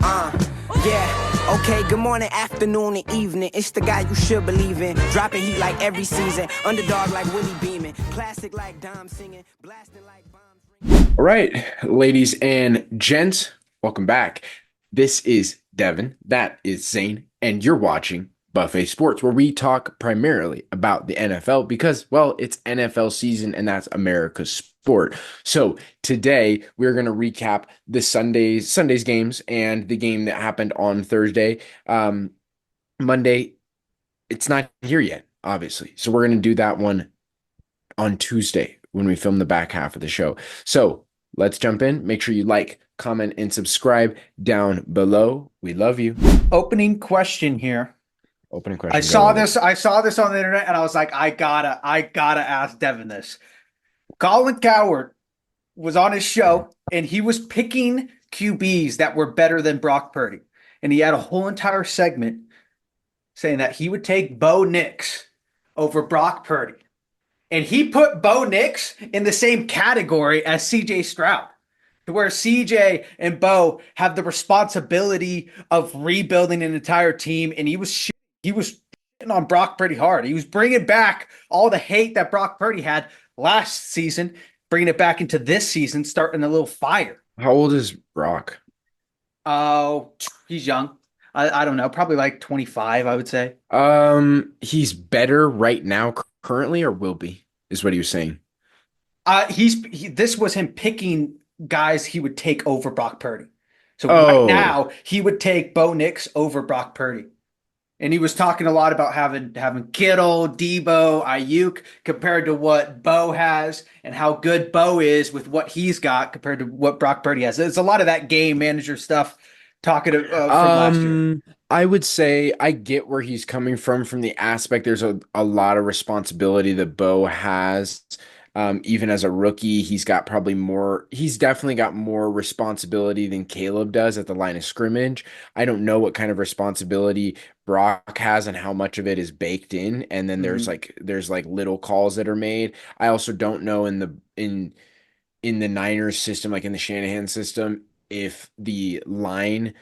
Yeah, okay, good morning, afternoon, and evening. It's the guy you should believe in. Dropping heat like every season. Underdog like Willie Beeman. Classic like Dom singing. Blasting like bombs. All right, ladies and gents, welcome back. This is Devin, that is Zane, and you're watching Buffet Sports, where we talk primarily about the NFL because, well, it's NFL season and that's America's sport. So today we're going to recap the Sunday's games and the game that happened on Thursday. Monday, it's not here yet, obviously. So we're going to do that one on Tuesday when we film the back half of the show. So let's jump in. Make sure you like, comment, and subscribe down below. We love you. Opening question here. Opening I question. saw this on the internet and I was like, I gotta ask Devin this. Colin Coward was on his show and he was picking QBs that were better than Brock Purdy. And he had a whole entire segment saying that he would take Bo Nix over Brock Purdy. And he put Bo Nix in the same category as CJ Stroud, to where CJ and Bo have the responsibility of rebuilding an entire team. And he was shitting on Brock pretty hard. He was bringing back all the hate that Brock Purdy had last season, bringing it back into this season, starting a little fire. How old is Brock? Oh, he's young. I don't know, probably like 25, I would say. He's better right now currently or will be, is what he was saying. This was him picking guys he would take over Brock Purdy. So right Oh, now he would take Bo Nix over Brock Purdy. And he was talking a lot about having Kittle, Debo, Ayuk compared to what Bo has and how good Bo is with what he's got compared to what Brock Purdy has. It's a lot of that game manager stuff talking from last year. I would say I get where he's coming from the aspect there's a lot of responsibility that Bo has. Even as a rookie, he's definitely got more responsibility than Caleb does at the line of scrimmage. I don't know what kind of responsibility Brock has and how much of it is baked in. And then there's little calls that are made. I also don't know in the Niners system, like in the Shanahan system, if the line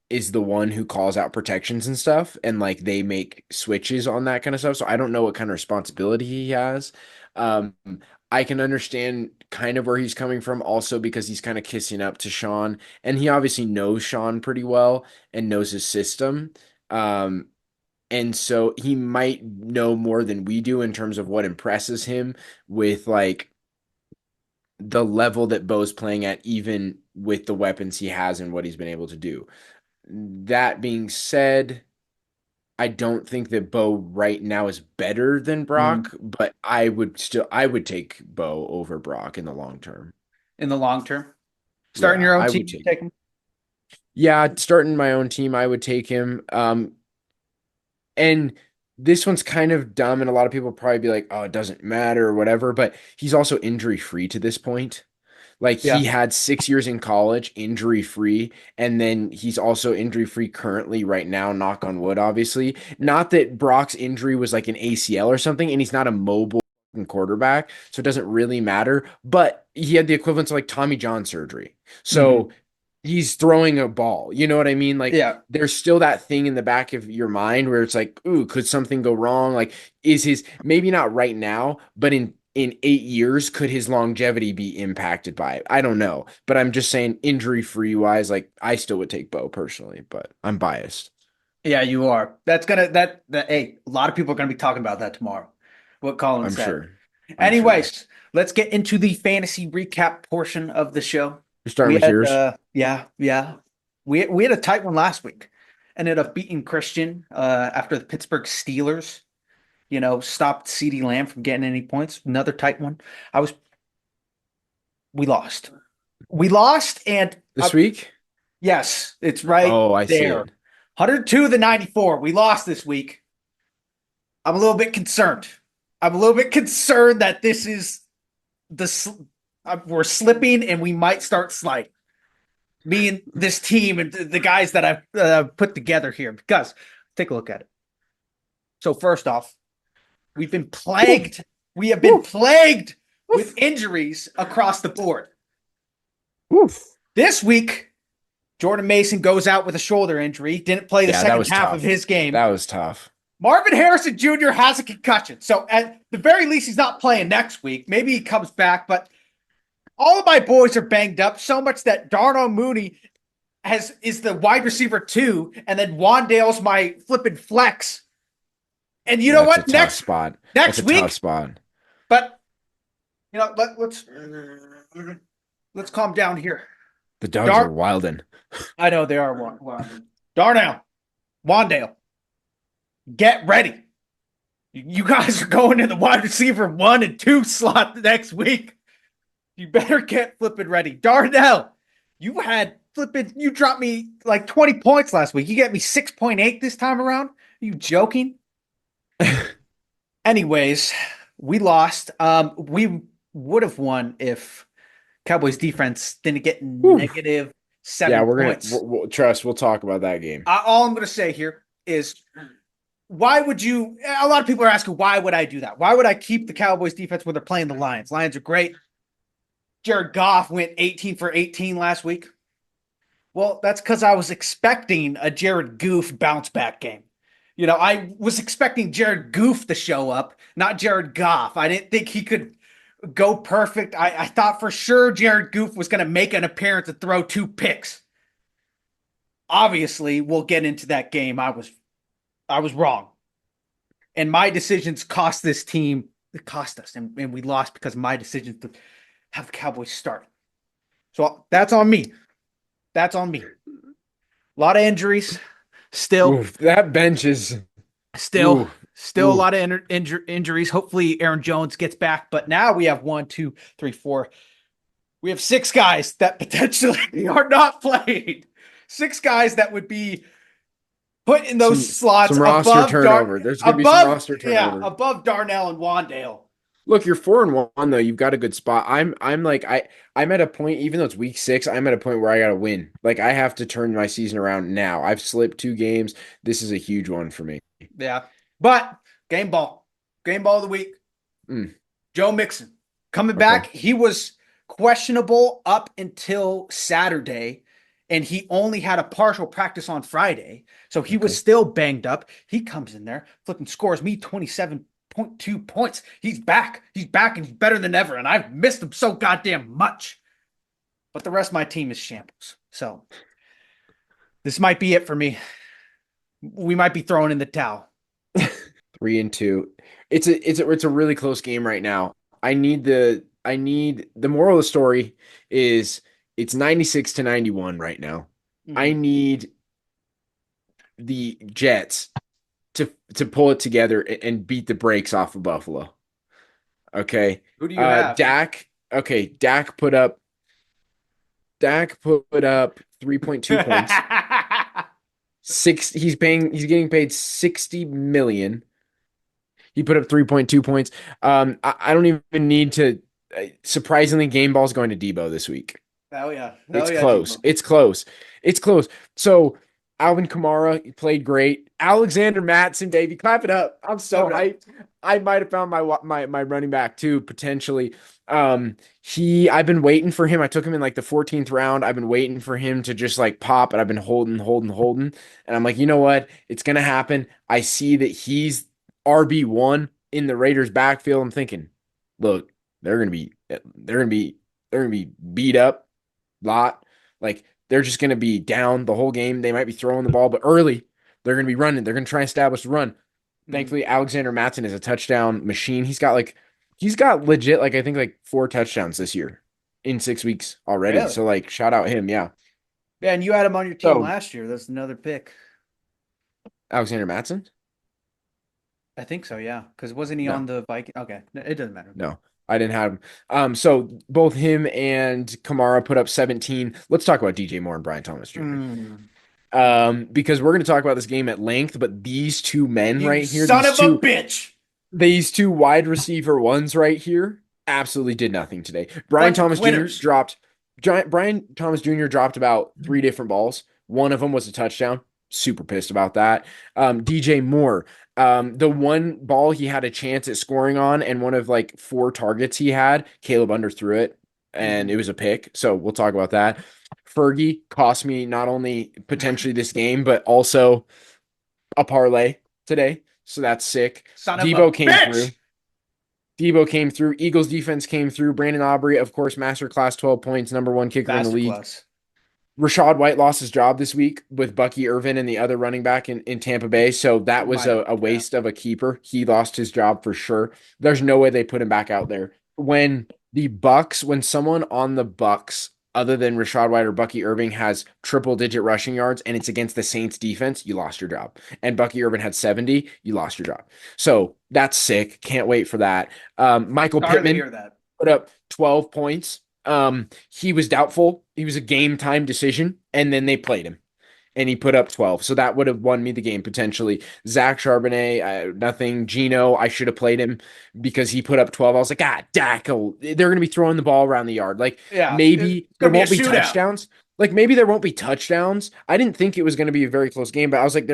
is the one who calls out protections and stuff and like they make switches on that kind of stuff. So I don't know what kind of responsibility he has. Um, I can understand kind of where he's coming from also because he's kind of kissing up to Sean and he obviously knows Sean pretty well and knows his system. Um, and so he might know more than we do in terms of what impresses him with like the level that Bo's playing at, even with the weapons he has and what he's been able to do. That being said, I don't think that Bo right now is better than Brock, but I would take Bo over Brock in the long term. In the long term. Starting Yeah, your own I team, would take. take him. Yeah, starting my own team, I would take him. And this one's kind of dumb, and a lot of people probably be like, "Oh, it doesn't matter" or whatever. But he's also injury free to this point. Like he Yeah. had 6 years in college, injury free, and then he's also injury free currently right now, knock on wood, obviously. Not that Brock's injury was like an ACL or something, and he's not a mobile quarterback, so it doesn't really matter. But he had the equivalent of like Tommy John surgery. So he's throwing a ball. You know what I mean? Like Yeah. there's still that thing in the back of your mind where it's like, ooh, could something go wrong? Like, is his maybe not right now, but in 8 years, could his longevity be impacted by it? I don't know. But I'm just saying injury free wise, like I still would take Bo personally, but I'm biased. Yeah, you are. That's gonna hey, a lot of people are gonna be talking about that tomorrow. What Colin I'm said. sure. I'm sure. Anyways, let's get into the fantasy recap portion of the show. You're starting We with had yours. yeah. We had a tight one last week. Ended up beating Christian after the Pittsburgh Steelers, stopped CeeDee Lamb from getting any points. Another tight one. I was we lost. We lost and This week? yes, it's right Oh, I see there. it. 102 to 94. We lost this week. I'm a little bit concerned. I'm a little bit concerned that this is we're slipping and we might start sliding. Me and this team and the guys that I've put together here. Because take a look at it. So first off, we've been plagued. We have been plagued with injuries across the board. Oof. This week, Jordan Mason goes out with a shoulder injury, didn't play the Yeah, that second was half of tough. his game. That was tough. Marvin Harrison Jr. has a concussion. So at the very least, he's not playing next week. Maybe he comes back, but all of my boys are banged up so much that Darnell Mooney is the wide receiver 2, and then Wandale's my flipping flex. And you know That's a what? tough spot. That's Next a week, tough spot. but let's calm down here. The Dogs are wildin'. I know they are wilding. Darnell, Wandale, get ready. You guys are going in the wide receiver 1 and 2 slot next week. You better get flipping ready. Darnell, you dropped me like 20 points last week. You get me 6.8 this time around? Are you joking? Anyways, we lost. We would have won if Cowboys defense didn't get negative 7 points. Trust, we'll talk about that game. All I'm going to say here is, why would you? A lot of people are asking, why would I do that? Why would I keep the Cowboys defense when they're playing the Lions? Lions are great. Jared Goff went 18 for 18 last week. Well, that's because I was expecting a Jared Goof bounce back game. I was expecting Jared Goof to show up, not Jared Goff. I didn't think he could go perfect. I thought for sure Jared Goof was going to make an appearance and throw 2 picks. Obviously, we'll get into that game. I was wrong. And my decisions cost this team. It cost us. And we lost because of my decision to have the Cowboys start. So that's on me. That's on me. A lot of injuries. Still. Oof, that bench is... Still a lot of injuries. Hopefully Aaron Jones gets back. But now we have 1, 2, 3, 4. We have 6 guys that potentially are not playing. 6 guys that would be put in those slots some above roster turnover. There's going to be some roster turnover. Yeah, above Darnell and Wandale. Look, you're 4-1 though. You've got a good spot. I'm at a point, even though it's week 6, I'm at a point where I got to win. Like, I have to turn my season around now. I've slipped 2 games. This is a huge one for me. Yeah, but game ball of the week. Joe Mixon coming back. He was questionable up until Saturday, and he only had a partial practice on Friday, so he was still banged up. He comes in there, flipping scores me 27.2 points. He's back, and he's better than ever, and I've missed him so goddamn much. But the rest of my team is shambles, so this might be it for me. We might be throwing in the towel. 3-2. It's a really close game right now. I need the moral of the story is it's 96-91 right now. I need the Jets to pull it together and beat the brakes off of Buffalo. Okay. Who do you have? Dak. Okay, Dak put up 3.2 points. He's getting paid $60 million. He put up 3.2 points. I don't even need to. Surprisingly, game ball's going to Debo this week. Oh yeah, it's close. Debo. It's close. So Alvin Kamara played great. Alexander Mattison, baby, clap it up. I'm so hyped. I might have found my running back too potentially. I've been waiting for him. I took him in like the 14th round. I've been waiting for him to just like pop, and I've been holding. And I'm like, you know what? It's gonna happen. I see that he's RB1 in the Raiders backfield. I'm thinking, look, they're gonna be beat up a lot. Like, they're just gonna be down the whole game. They might be throwing the ball, but early they're gonna be running. They're gonna try and establish the run. Thankfully, Alexander Mattison is a touchdown machine. He's got legit, like, I think like 4 touchdowns this year in 6 weeks already. Really? So, like, shout out him. Yeah. Yeah, and you had him on your team last year. That's another pick. Alexander Mattison? I think so, yeah. Because wasn't he on the Vikings? Okay, it doesn't matter. No, I didn't have him. So both him and Kamara put up 17. Let's talk about DJ Moore and Brian Thomas Jr. Because we're going to talk about this game at length, but these two men right here, son of a bitch, these 2 wide receiver ones right here absolutely did nothing today. Brian Thomas Jr. dropped about 3 different balls. One of them was a touchdown. Super pissed about that. DJ Moore, the one ball he had a chance at scoring on, and one of like 4 targets he had, Caleb underthrew it, and it was a pick. So we'll talk about that. Fergie cost me not only potentially this game, but also a parlay today. So that's sick. Son of a Debo came bitch. through. Debo came through. Eagles defense came through. Brandon Aubrey, of course, masterclass 12 points, number one kicker in the league. Masterclass. Rashad White lost his job this week with Bucky Irvin and the other running back in Tampa Bay. So that was a waste of a keeper. He lost his job for sure. There's no way they put him back out there. When someone on the Bucks, other than Rashad White or Bucky Irving, has triple digit rushing yards and it's against the Saints defense, you lost your job. And Bucky Irvin had 70, you lost your job. So that's sick. Can't wait for that. Michael Sorry to Pittman hear that. put up 12 points. He was doubtful. He was a game time decision, and then they played him, and he put up 12. So that would have won me the game potentially. Zach Charbonnet, nothing. Gino, I should have played him because he put up 12. I was like, Dak, they're going to be throwing the ball around the yard. Like Yeah, maybe it's there gonna be a won't be shootout. touchdowns. Like maybe there won't be touchdowns. I didn't think it was going to be a very close game, but I was like,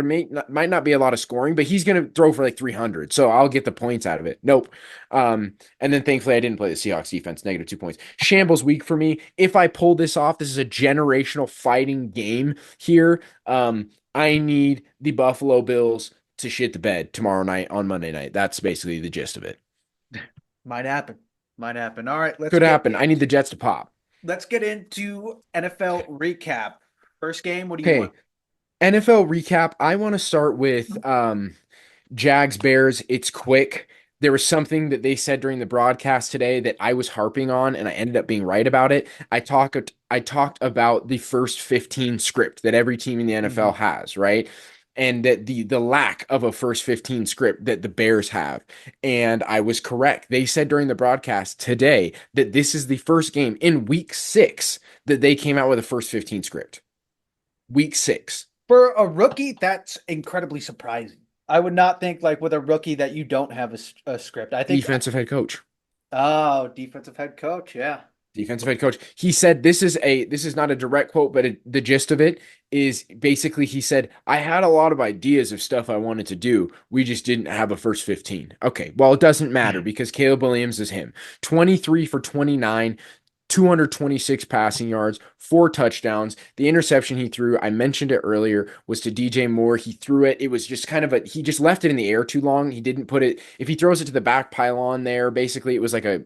might not be a lot of scoring, but he's going to throw for like 300. So I'll get the points out of it. Nope. And then thankfully I didn't play the Seahawks defense, -2 points. Shambles week for me. If I pull this off, this is a generational fighting game here. I need the Buffalo Bills to shit the bed tomorrow night on Monday night. That's basically the gist of it. Might happen. Might happen. All right, Could happen. I need the Jets to pop. let's get into NFL recap. First game, what do you Okay. want? NFL recap. I want to start with Jags Bears. It's quick. There was something that they said during the broadcast today that I was harping on, and I ended up being right about it. I talked about the first 15 script that every team in the NFL has, right? And that the lack of a first 15 script that the Bears have. And I was correct. They said during the broadcast today that this is the first game in week 6 that they came out with a first 15 script. Week 6. For a rookie, that's incredibly surprising. I would not think like with a rookie that you don't have a script. I think Defensive head coach. Oh, defensive head coach, yeah. Defensive head coach. He said this is not a direct quote, but the gist of it is basically he said, I had a lot of ideas of stuff I wanted to do. We just didn't have a first 15. Okay, well, it doesn't matter because Caleb Williams is him. 23 for 29, 226 passing yards, 4 touchdowns. The interception he threw, I mentioned it earlier, was to DJ Moore. He threw it. It was just kind of he just left it in the air too long. He didn't put it, if he throws it to the back pylon there, basically it was like I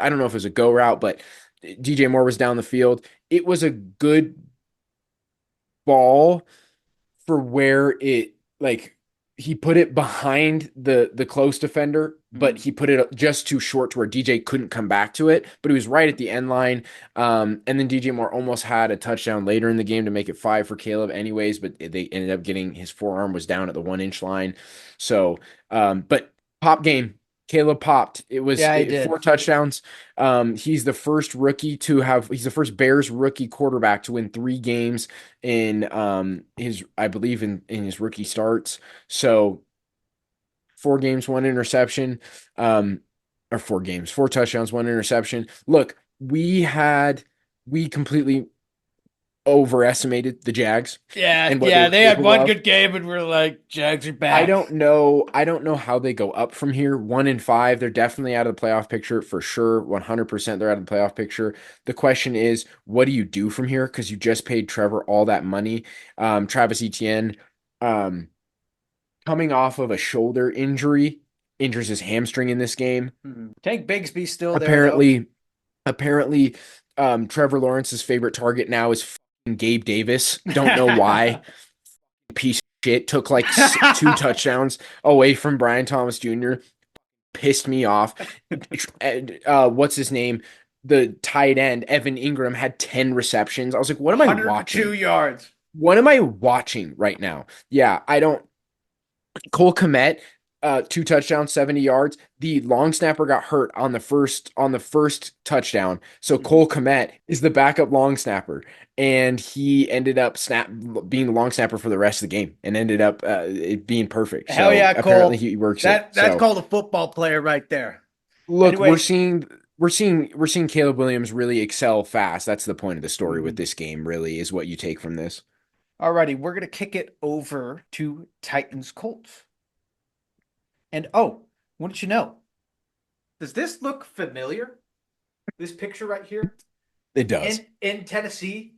don't know if it was a go route, but DJ Moore was down the field. It was a good ball for where it he put it behind the close defender, but he put it just too short to where DJ couldn't come back to it. But he was right at the end line. And then DJ Moore almost had a touchdown later in the game to make it 5 for Caleb anyways, but they ended up getting his forearm was down at the 1-inch line. So but pop game. Caleb popped. It was 4 touchdowns. He's the first he's the first Bears rookie quarterback to win 3 games in I believe in his rookie starts. So 4 games, 1 interception. Or 4 games, 4 touchdowns, 1 interception. Look, we completely overestimated the Jags. Yeah, they had one good game and we're like, Jags are back. I don't know how they go up from here. 1-5, they're definitely out of the playoff picture for sure. 100% they're out of the playoff picture. The question is, what do you do from here? Because you just paid Trevor all that money. Travis Etienne, coming off of a shoulder injury, injures his hamstring in this game. Tank Bigsby still there. Apparently, Trevor Lawrence's favorite target now is Gabe Davis. Don't know why. Piece of shit. Took like 2 touchdowns away from Brian Thomas Jr. Pissed me off. What's his name? The tight end, Evan Ingram, had 10 receptions. I was like, what am I watching? 2 yards. What am I watching right now? Yeah, I don't. Cole Kmet, 2 touchdowns, 70 yards. The long snapper got hurt on the first touchdown. So Cole Kmet is the backup long snapper, and he ended up being the long snapper for the rest of the game, and ended up it being perfect. Hell yeah, apparently Cole. He works that's called a football player right there. Look, anyway, we're seeing Caleb Williams really excel fast. That's the point of the story with this game. Really, is what you take from this. Alrighty, we're gonna kick it over to Titans Colts. And oh, what did you know? Does this look familiar? This picture right here? It does. In Tennessee,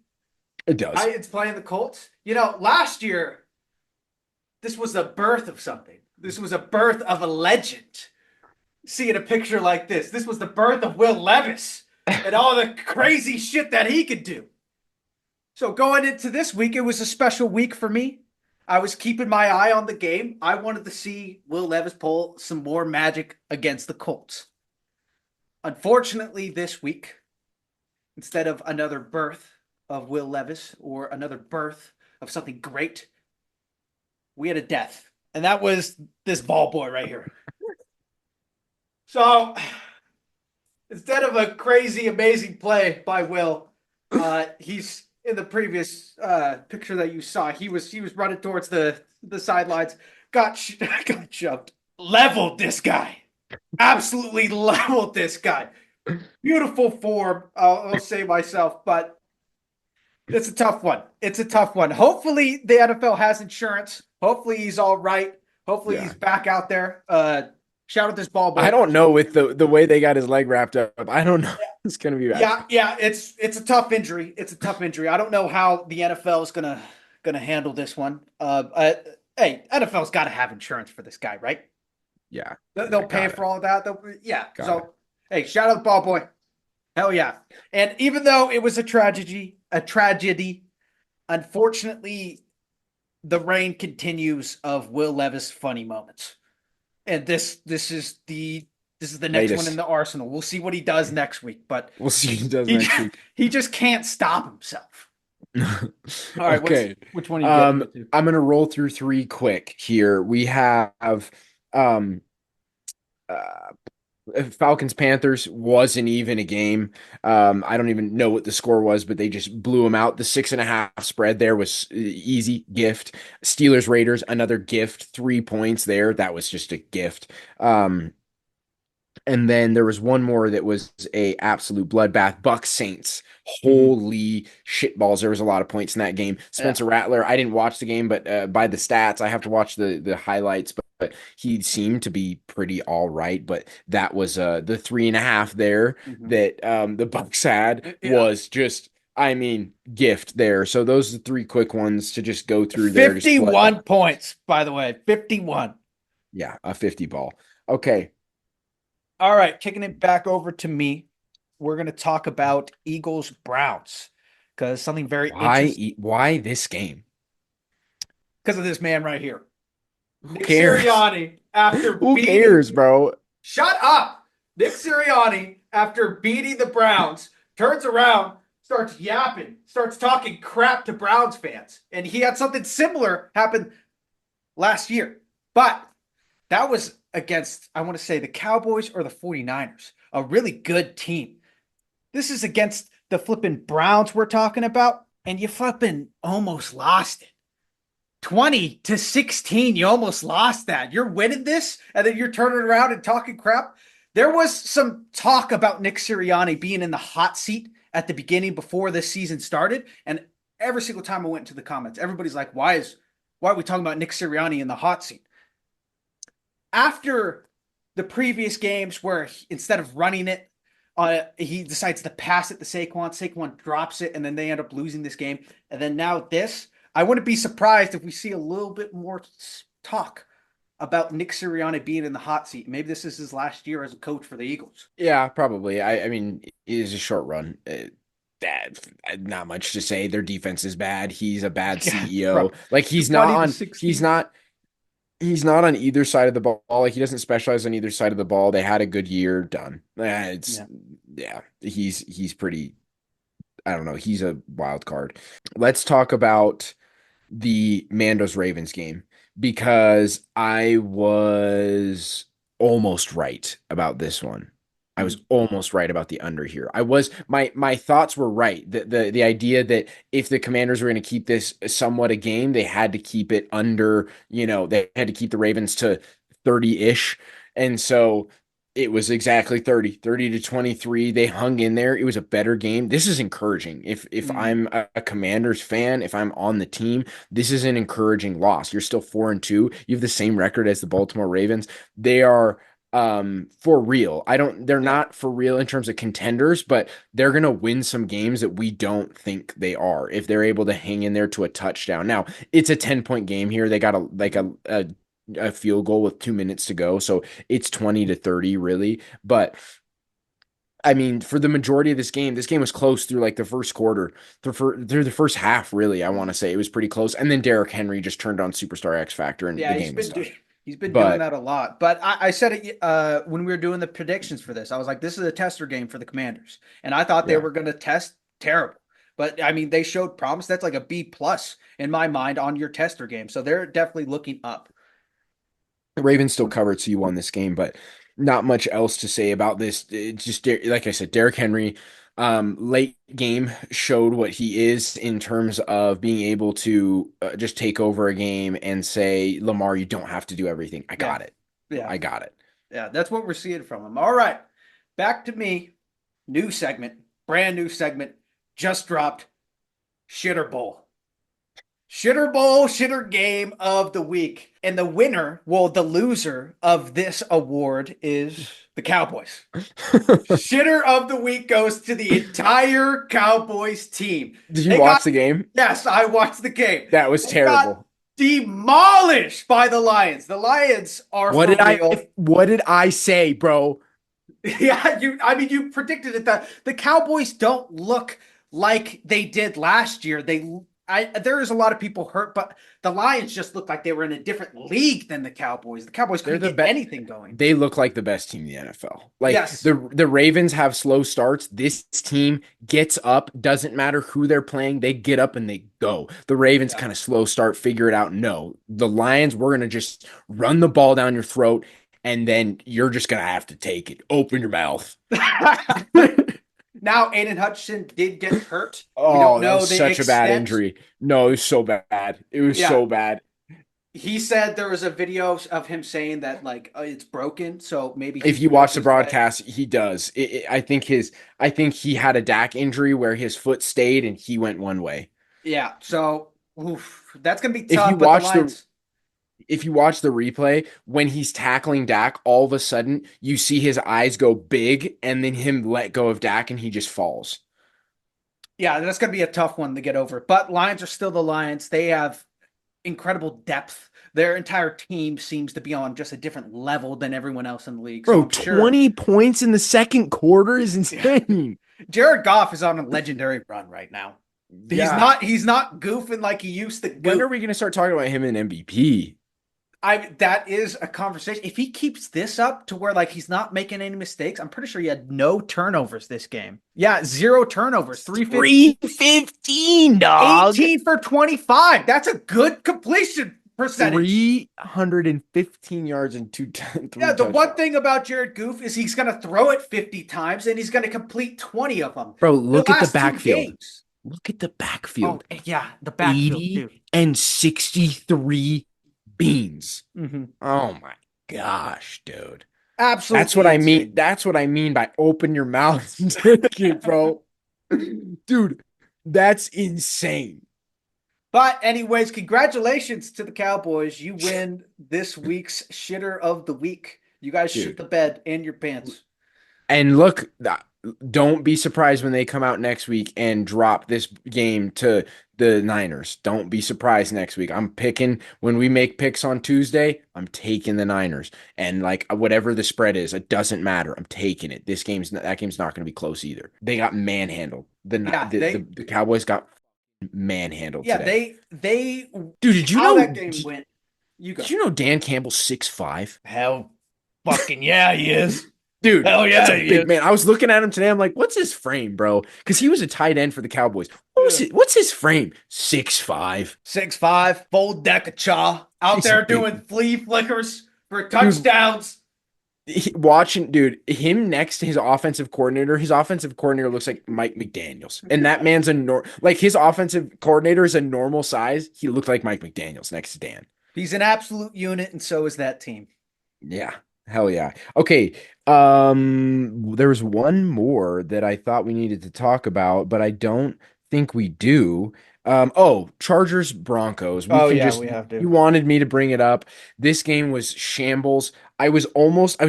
It does. Titans playing the Colts. Last year, Titans playing the Colts. This was the birth of something. This was a birth of a legend. Seeing a picture like this. This was the birth of Will Levis and all the crazy shit that he could do. So going into this week, it was a special week for me. I was keeping my eye on the game. I wanted to see Will Levis pull some more magic against the Colts. Unfortunately, this week, instead of another birth of Will Levis or another birth of something great, we had a death. And that was this ball boy right here. So instead of a crazy, amazing play by Will, he's in the previous picture that you saw. He was running towards the sidelines, got shoved, leveled this guy, absolutely leveled this guy. Beautiful form, I'll say myself, but it's a tough one. It's a tough one. Hopefully the NFL has insurance. Hopefully he's all right. Hopefully he's back out there. Shout out this ball boy. I don't know with the way they got his leg wrapped up. I don't know. It's gonna be bad. Yeah. It's a tough injury. It's a tough injury. I don't know how the NFL is gonna handle this one. Hey, NFL's got to have insurance for this guy, right? Yeah. They'll pay for all of that. Got So it. hey, shout out the ball boy. Hell yeah. And even though it was a tragedy, unfortunately, the reign continues of Will Levis funny moments. And this is the next one in the arsenal. We'll see what he does next week, but We'll see what he does next week. He just can't stop himself. All right, Okay. which one are you getting to? I'm gonna roll through three quick here. We have um Falcons Panthers wasn't even a game. I don't even know what the score was, but they just blew them out. The 6.5 spread there was easy gift. Steelers Raiders, another gift, 3 points there. That was just a gift. And then there was one more that was a absolute bloodbath. Bucks Saints. Holy shitballs. There was a lot of points in that game. Spencer Rattler, I didn't watch the game, but by the stats, I have to watch the highlights, but he seemed to be pretty all right. But that was the 3.5 there that the Bucks had was just, I mean, gift there. So those are the three quick ones to just go through there. 51 points, by the way. 51. Yeah, a 50 ball. Okay. All right, kicking it back over to me. We're going to talk about Eagles Browns because something very interesting. Why this game? Because of this man right here. Who Nick cares? Sirianni after Who cares, bro? Shut up. Nick Sirianni after beating the Browns turns around, starts yapping, starts talking crap to Browns fans. And he had something similar happen last year. But that was against, I want to say, the Cowboys or the 49ers, a really good team. This is against the flipping Browns we're talking about, and you flipping almost lost it. 20-16, you almost lost that. You're winning this, and then you're turning around and talking crap. There was some talk about Nick Sirianni being in the hot seat at the beginning before this season started, and every single time I went into the comments, everybody's like, why are we talking about Nick Sirianni in the hot seat? After the previous games where instead of running it, he decides to pass it to Saquon. Saquon drops it, and then they end up losing this game. And then now this, I wouldn't be surprised if we see a little bit more talk about Nick Sirianni being in the hot seat. Maybe this is his last year as a coach for the Eagles. Yeah, probably. I mean, it is a short run. Not much to say. Their defense is bad. He's a bad CEO. Bro, like he's not on either side of the ball. Like he doesn't specialize on either side of the ball. They had a good year. Done. He's pretty. I don't know. He's a wild card. Let's talk about the Mandos Ravens game because I was almost right about this one. I was almost right about the under here. My thoughts were right. The idea that if the Commanders were going to keep this somewhat a game, they had to keep it under, they had to keep the Ravens to 30-ish. And so it was exactly 30-23. They hung in there. It was a better game. This is encouraging. If I'm a Commanders fan, if I'm on the team, this is an encouraging loss. You're still 4-2. You have the same record as the Baltimore Ravens. They are for real. They're Yeah. not for real in terms of contenders, but they're gonna win some games that we don't think they are if they're able to hang in there to a touchdown. Now, it's a 10-point game here. They got a field goal with 2 minutes to go, so it's 20-30 really. But I mean, for the majority of this game was close through like the first quarter, through the first half, really. I want to say it was pretty close, and then Derrick Henry just turned on superstar X factor, and Yeah, the game was done. he's been doing But that a lot. But I said it when we were doing the predictions for this. I was like, this is a tester game for the Commanders, and I thought they yeah, were going to test terrible. But I mean, they showed promise. That's like a B plus in my mind on your tester game. So they're definitely looking up. the Ravens still covered, so you won this game, but not much else to say about this. It's just like I said, Derrick Henry, late game showed what he is in terms of being able to just take over a game and say, Lamar, you don't have to do everything. I Yeah, got it. yeah, I got it. yeah. That's what we're seeing from him. All right, back to me. New segment, brand new segment, just dropped. Shitter Bowl. Shitter Bowl, shitter game of the week. And the winner, well, the loser of this award is the Cowboys. Shitter of the week goes to the entire Cowboys team. Did you They watch got, the game? yes, I watched the game. That was They got terrible. demolished by the Lions. The Lions are What for did I real. what did I say, bro? Yeah, I mean, you predicted it that the Cowboys don't look like they did last year. There is a lot of people hurt, but the Lions just looked like they were in a different league than the Cowboys. The Cowboys They're couldn't the get best. anything going. They look like the best team in the NFL. Like Yes. the Ravens have slow starts. This team gets up, doesn't matter who they're playing, they get up and they go. The Ravens Yeah. kind of slow start, figure it out. No, the Lions, we're gonna just run the ball down your throat, and then you're just gonna have to take it. Open your mouth. Now, Aiden Hutchinson did get hurt. We Oh, don't that know was the such a bad extent. injury. No, it was so bad. It was Yeah. so bad. He said there was a video of him saying that like it's broken, so maybe If he's you watch the his leg. broadcast, he does. I think he had a Dak injury where his foot stayed and he went one way. Yeah, so that's gonna be If tough. you But the watch the Lions, if you watch the replay, when he's tackling Dak, all of a sudden you see his eyes go big and then him let go of Dak and he just falls. yeah, that's gonna be a tough one to get over. But Lions are still the Lions. They have incredible depth. Their entire team seems to be on just a different level than everyone else in the league. So Bro, I'm sure 20 points in the second quarter is insane. Jared Goff is on a legendary run right now. Yeah. He's not goofing like he used to When are goof. we going to start talking about him in MVP? That is a conversation. If he keeps this up to where like he's not making any mistakes, I'm pretty sure he had no turnovers this game. Yeah, 0 turnovers, 315, 315, dog. 18 for 25. That's a good completion percentage. 315 yards and three Yeah, the one touchdowns. thing about Jared Goof is he's going to throw it 50 times and he's going to complete 20 of them. Bro, look at the last two backfield. games. Look at the Oh, backfield. yeah, the backfield, 80 dude. and 63 beans. Mm-hmm. Oh my gosh, dude. Absolutely. That's what I mean. insane. That's what I mean by open your mouth and take it, bro. Dude, that's insane. But anyways, congratulations to the Cowboys. You win this week's shitter of the week. You guys shit Dude. the bed in your pants. And look, don't be surprised when they come out next week and drop this game to the Niners. Don't be surprised next week. I'm picking when we make picks on Tuesday, I'm taking the Niners. And like whatever the spread is, it doesn't matter. I'm taking it. That game's not going to be close either. They got manhandled. The Cowboys got manhandled Yeah, today. they Dude, did you how know that game went. You go. Did you know Dan Campbell's 6'5"? Hell fucking yeah, he is. Dude, Hell yeah, that's a he big is. man. I was looking at him today. I'm like, what's his frame, bro? Because he was a tight end for the Cowboys. What's his frame? 6'5". 6'5", full deck of chaw. Out He's there a big- doing flea flickers for touchdowns. Watching, dude, him next to his offensive coordinator. His offensive coordinator looks like Mike McDaniels, and that man's like his offensive coordinator is a normal size. He looked like Mike McDaniels next to Dan. He's an absolute unit, and so is that team. Yeah. Hell yeah. Okay. There was one more that I thought we needed to talk about, but I don't think we do. Chargers Broncos. We Oh can yeah, just we have to. You wanted me to bring it up. This game was shambles. I was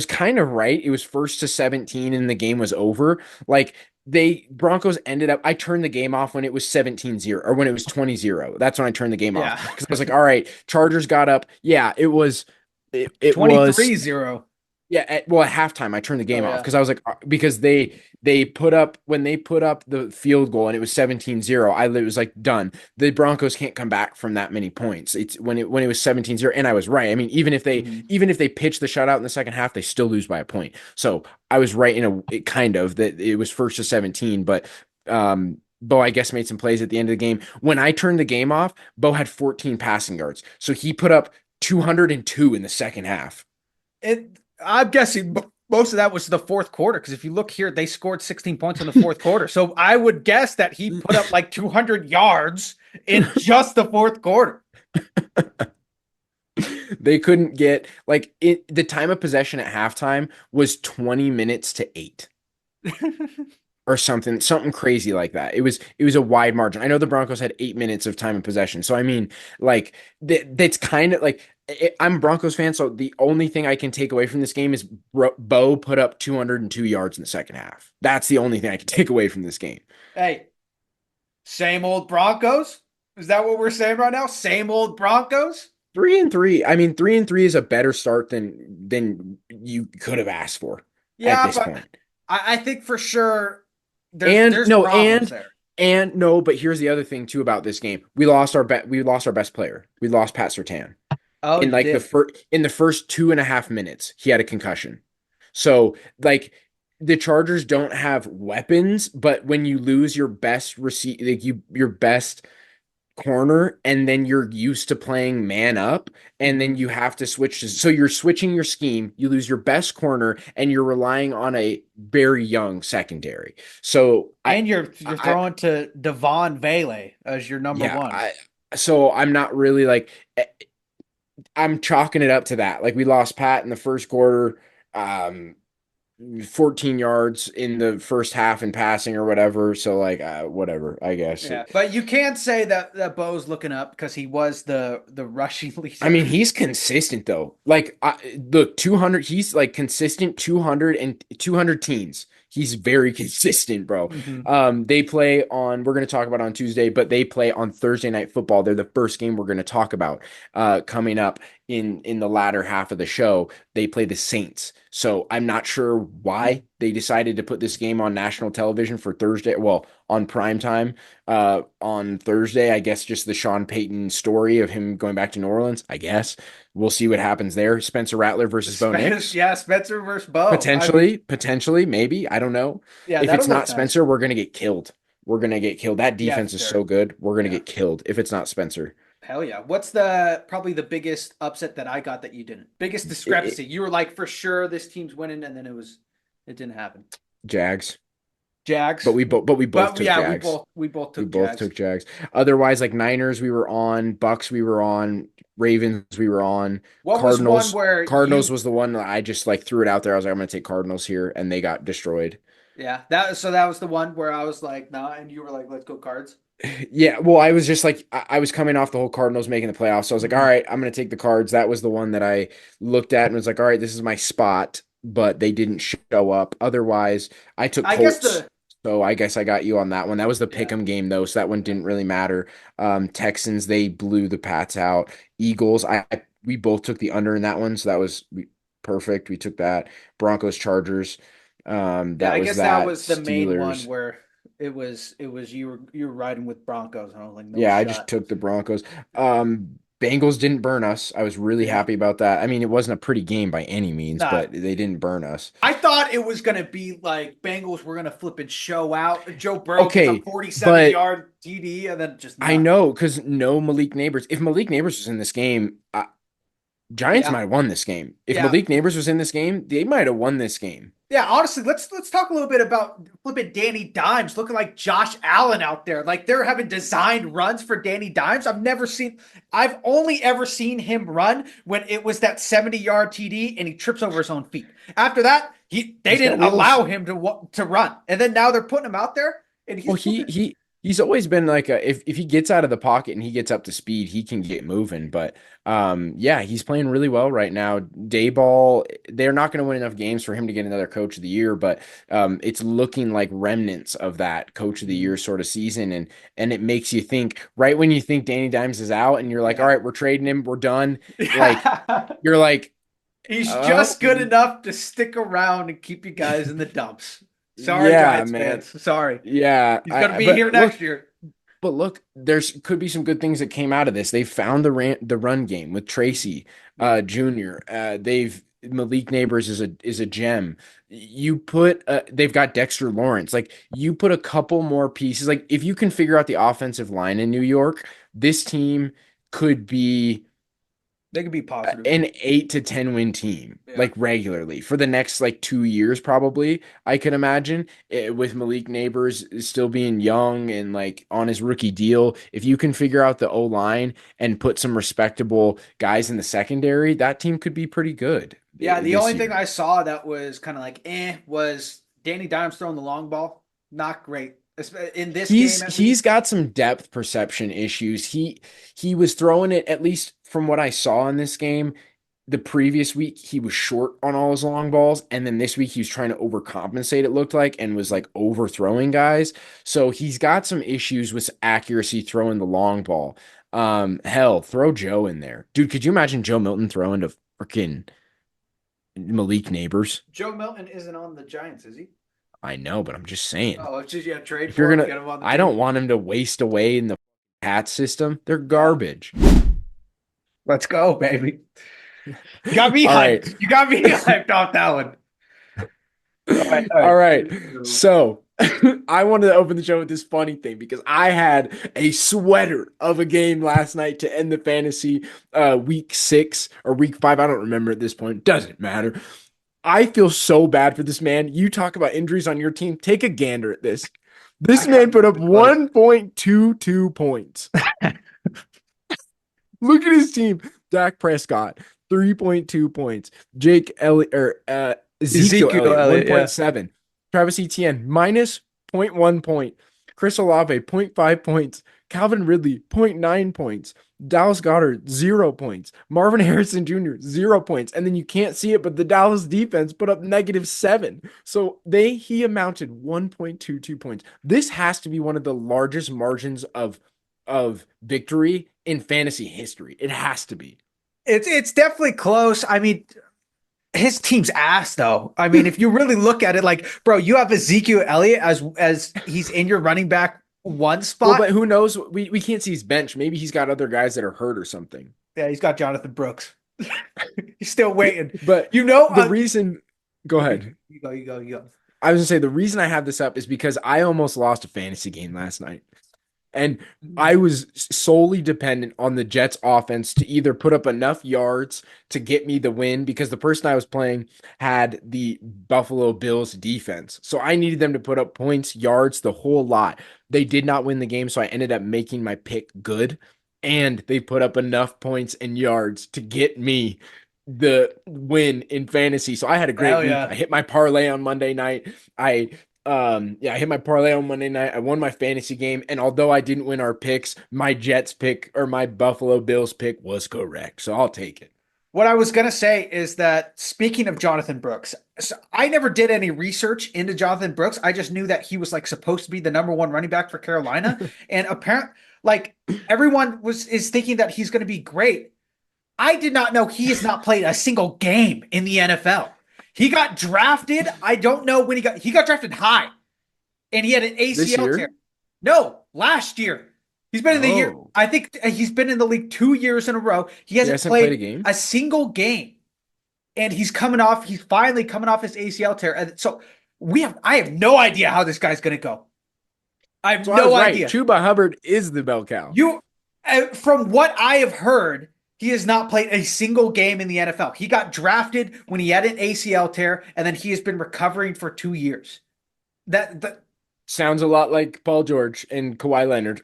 kind of right. It was first to 17 and the game was over. Like they Broncos ended up I turned the game off when it was 17-0 or when it was 20-0. That's when I turned the game off Yeah. because I was like, all right, Chargers got up. Yeah, it was 23-0. yeah, at halftime I turned the Oh game off yeah. because I was like because they put up when they put up the field goal and it was 17-0, I was like done. The Broncos can't come back from that many points. It's when it was 17-0 and I was right. I mean, Mhm. even if they pitch the shutout in the second half, they still lose by a point. So I was right in kind of that it was first to 17, but Bo, I guess, made some plays at the end of the game. When I turned the game off, Bo had 14 passing yards. So he put up 202 in the second half. I'm guessing most of that was the fourth quarter because if you look here, they scored 16 points in the fourth quarter. So I would guess that he put up like 200 yards in just the fourth quarter. They couldn't get the time of possession at halftime was 20 minutes to 8 or something crazy like that. It was a wide margin. I know the Broncos had 8 minutes of time of possession. So I mean, like that's kind of like I'm a Broncos fan, so the only thing I can take away from this game is Bo put up 202 yards in the second half. That's the only thing I can take away from this game. Hey, same old Broncos? Is that what we're saying right now? Same old Broncos? 3-3. I mean, 3-3 is a better start than you could have asked for at Yeah, this but point. I think for sure And there's no, problems there. and no, but here's the other thing too about this game. We lost our best player. We lost Pat Surtain. Oh, In you like did. the first 2.5 minutes, he had a concussion. So like the Chargers don't have weapons, but when you lose your best your best corner and then you're used to playing man up and then Mhm. you have to so you're switching your scheme, you lose your best corner and you're relying on a very young secondary. So And you're I throwing to Devon Vele as your number yeah, one. so I'm not really like I'm chalking it up to that. Like we lost Pat in the first quarter, um 14 yards in the first half in passing or whatever. So like whatever, I guess. Yeah, but you can't say that Bo's looking up because he was the rushing I leader. mean, he's consistent though. Like, look, 200, he's like consistent 200 and 200 teens. He's very consistent, bro. Mhm. We're going to talk about on Tuesday, but they play on Thursday Night Football. They're the first game we're going to talk about coming up in the latter half of the show. They play the Saints. So I'm not sure why they decided to put this game on national television for Thursday. Well, on prime time on Thursday. I guess just the Sean Payton story of him going back to New Orleans. I guess we'll see what happens there. Spencer Rattler versus Bo Nix. Yeah, Spencer versus Bo. I mean, Potentially, maybe. I don't know. yeah, If that'll it's not look nice. Spencer, we're gonna get killed. We're gonna get killed. That Yeah, defense for is sure. so good. We're gonna Yeah, get killed if it's not Spencer. hell yeah. What's the probably the biggest upset that I got that you didn't? Biggest It, discrepancy. You were like for sure this team's winning, and then it didn't happen. Jags, Jags. but we both But took yeah, Jags. we both We took both Jags. took Jags. Otherwise, like Niners, we were on. Bucks, we were on. Ravens, we were on. What was one Cardinals. where Cardinals you was the one that I just like threw it out there. I was like, I'm gonna take Cardinals here, and they got destroyed. yeah, that was the one where I was like, nah, and you were like, let's go Cards. Yeah, well, I was just like I was coming off the whole Cardinals making the playoffs, so I was like, all Mhm. right, I'm gonna take the Cards. That was the one that I looked at and was like, all right, this is my spot, but they didn't show up. Otherwise, I took I guess Colts, so I guess I got you on that one. That was the yeah. pick'em game though, so that one didn't really matter. Texans, they blew the Pats out. Eagles, we both took the under in that one, so that was perfect. We took that. Broncos, Chargers, Yeah, that I was guess that that. was the main one Steelers. where it was you were riding with Broncos, and I was like, no Yeah, I just shot. took the Broncos. Bengals didn't burn us. I was really Yeah. happy about that. I mean, it wasn't a pretty game by any means, Nah. but they didn't burn us. I thought it was gonna be like Bengals were gonna flip and show out. Joe Burrow gets a Okay, 47 but yard TD and then just I nothing. know because no Malik Neighbors. If Malik Neighbors was in this game, Giants Yeah. might have won this game. If Yeah. Malik Neighbors was in this game, they might have won this game. Yeah, honestly, let's talk a little bit about flipping Danny Dimes looking like Josh Allen out there. Like they're having designed runs for Danny Dimes. I've only ever seen him run when it was that 70-yard TD and he trips over his own feet. After that, they He's got didn't wheels. allow him to run. And then now they're putting him out there and Well, he's flipping. He's always been like if he gets out of the pocket and he gets up to speed, he can get moving. But yeah, he's playing really well right now. Dayball, they're not going to win enough games for him to get another coach of the year, but it's looking like remnants of that coach of the year sort of season. And it makes you think right when you think Danny Dimes is out and you're like, all Yeah. right, we're trading him, we're done. Like Yeah. you're like, He's oh just good enough to stick around and keep you guys in the dumps. Sorry, yeah, Giants man. fans. Sorry. Yeah. He's going to be But here look, next year. but look, there's could be some good things that came out of this. They found the run game with Tracy Yeah. Jr. They've Malik Neighbors is a gem. You put they've got Dexter Lawrence. Like you put a couple more pieces. Like if you can figure out the offensive line in New York, this team could be They could be positive. an 8 to 10 win team Yeah. like regularly for the next like 2 years probably. I can imagine with Malik Neighbors still being young and like on his rookie deal. If you can figure out the O line and put some respectable guys in the secondary, that team could be pretty good Yeah, the this only thing year. I saw that was kind of like was Danny Dimes throwing the long ball. Not great. In this game, at He's least. got some depth perception issues. He was throwing it, at least from what I saw in this game. The previous week he was short on all his long balls, and then this week he was trying to overcompensate, it looked like, and was like overthrowing guys. So he's got some issues with accuracy throwing the long ball. Hell, throw Joe in there. Dude, could you imagine Joe Milton throwing to freaking Malik Neighbors? Joe Milton isn't on the Giants, is he? I know, but I'm just saying. Oh, it's just trade If you're for him, gonna get him on the I team. don't want him to waste away in the hat system. They're Yeah. garbage. Let's go, baby. You got me All right. hyped. You got me hyped off that one. All right, all All right. right. So I wanted to open the show with this funny thing because I had a sweater of a game last night to end the fantasy week 6 or week 5. I don't remember at this point. Doesn't matter. I feel so bad for this man. You talk about injuries on your team. Take a gander at this. This I got man put up nothing close. 1.22 points. Look at his team. Dak Prescott, 3.2 points. Jake Elliott or Ezekiel Ezekiel Elliott, Elliott, yeah. 1.7. Travis Etienne, minus zero point 0.1 point. Chris Olave, 0.5 points. Calvin Ridley, zero point 0.9 points. Dallas Goedert, 0 points. Marvin Harrison Jr., 0 points. And then you can't see it, but the Dallas defense put up -7. So he amounted 1.22 points. This has to be one of the largest margins of victory in fantasy history. It has to be. It's definitely close. I mean, his team's ass though. I mean, if you really look at it, like, bro, you have Ezekiel Elliott as he's in your running back one Well, spot. but who knows? We can't see his bench. Maybe he's got other guys that are hurt or something. Yeah, he's got Jonathan Brooks. He's still waiting. But You know, the reason, go ahead. You go. I was gonna say the reason I have this up is because I almost lost a fantasy game last night. And I was solely dependent on the Jets offense to either put up enough yards to get me the win because the person I was playing had the Buffalo Bills defense. So I needed them to put up points, yards, the whole lot. They did not win the game, so I ended up making my pick good. And they put up enough points and yards to get me the win in fantasy. So I had a great Hell week. yeah. I hit my parlay on Monday night. I hit my parlay on Monday night. I won my fantasy game, and although I didn't win our picks, my Jets pick or my Buffalo Bills pick was correct. So I'll take it. What I was gonna say is that speaking of Jonathan Brooks, so I never did any research into Jonathan Brooks. I just knew that he was like supposed to be the number one running back for Carolina, and apparently, like everyone is thinking that he's gonna be great. I did not know he has not played a single game in the NFL. He got drafted. I don't know when he got drafted high, and he had an This ACL year? tear. No, last year. He's been in the year. Oh. I think he's been in the league 2 years in a row. He hasn't, hasn't played played a game? a single game, and he's finally coming off his ACL tear. And so I have no idea how this guy's going to go. I have So I was no right. idea. Chuba Hubbard is the bell cow. From what I have heard, he has not played a single game in the NFL. He got drafted when he had an ACL tear, and then he has been recovering for 2 years. That Sounds a lot like Paul George and Kawhi Leonard.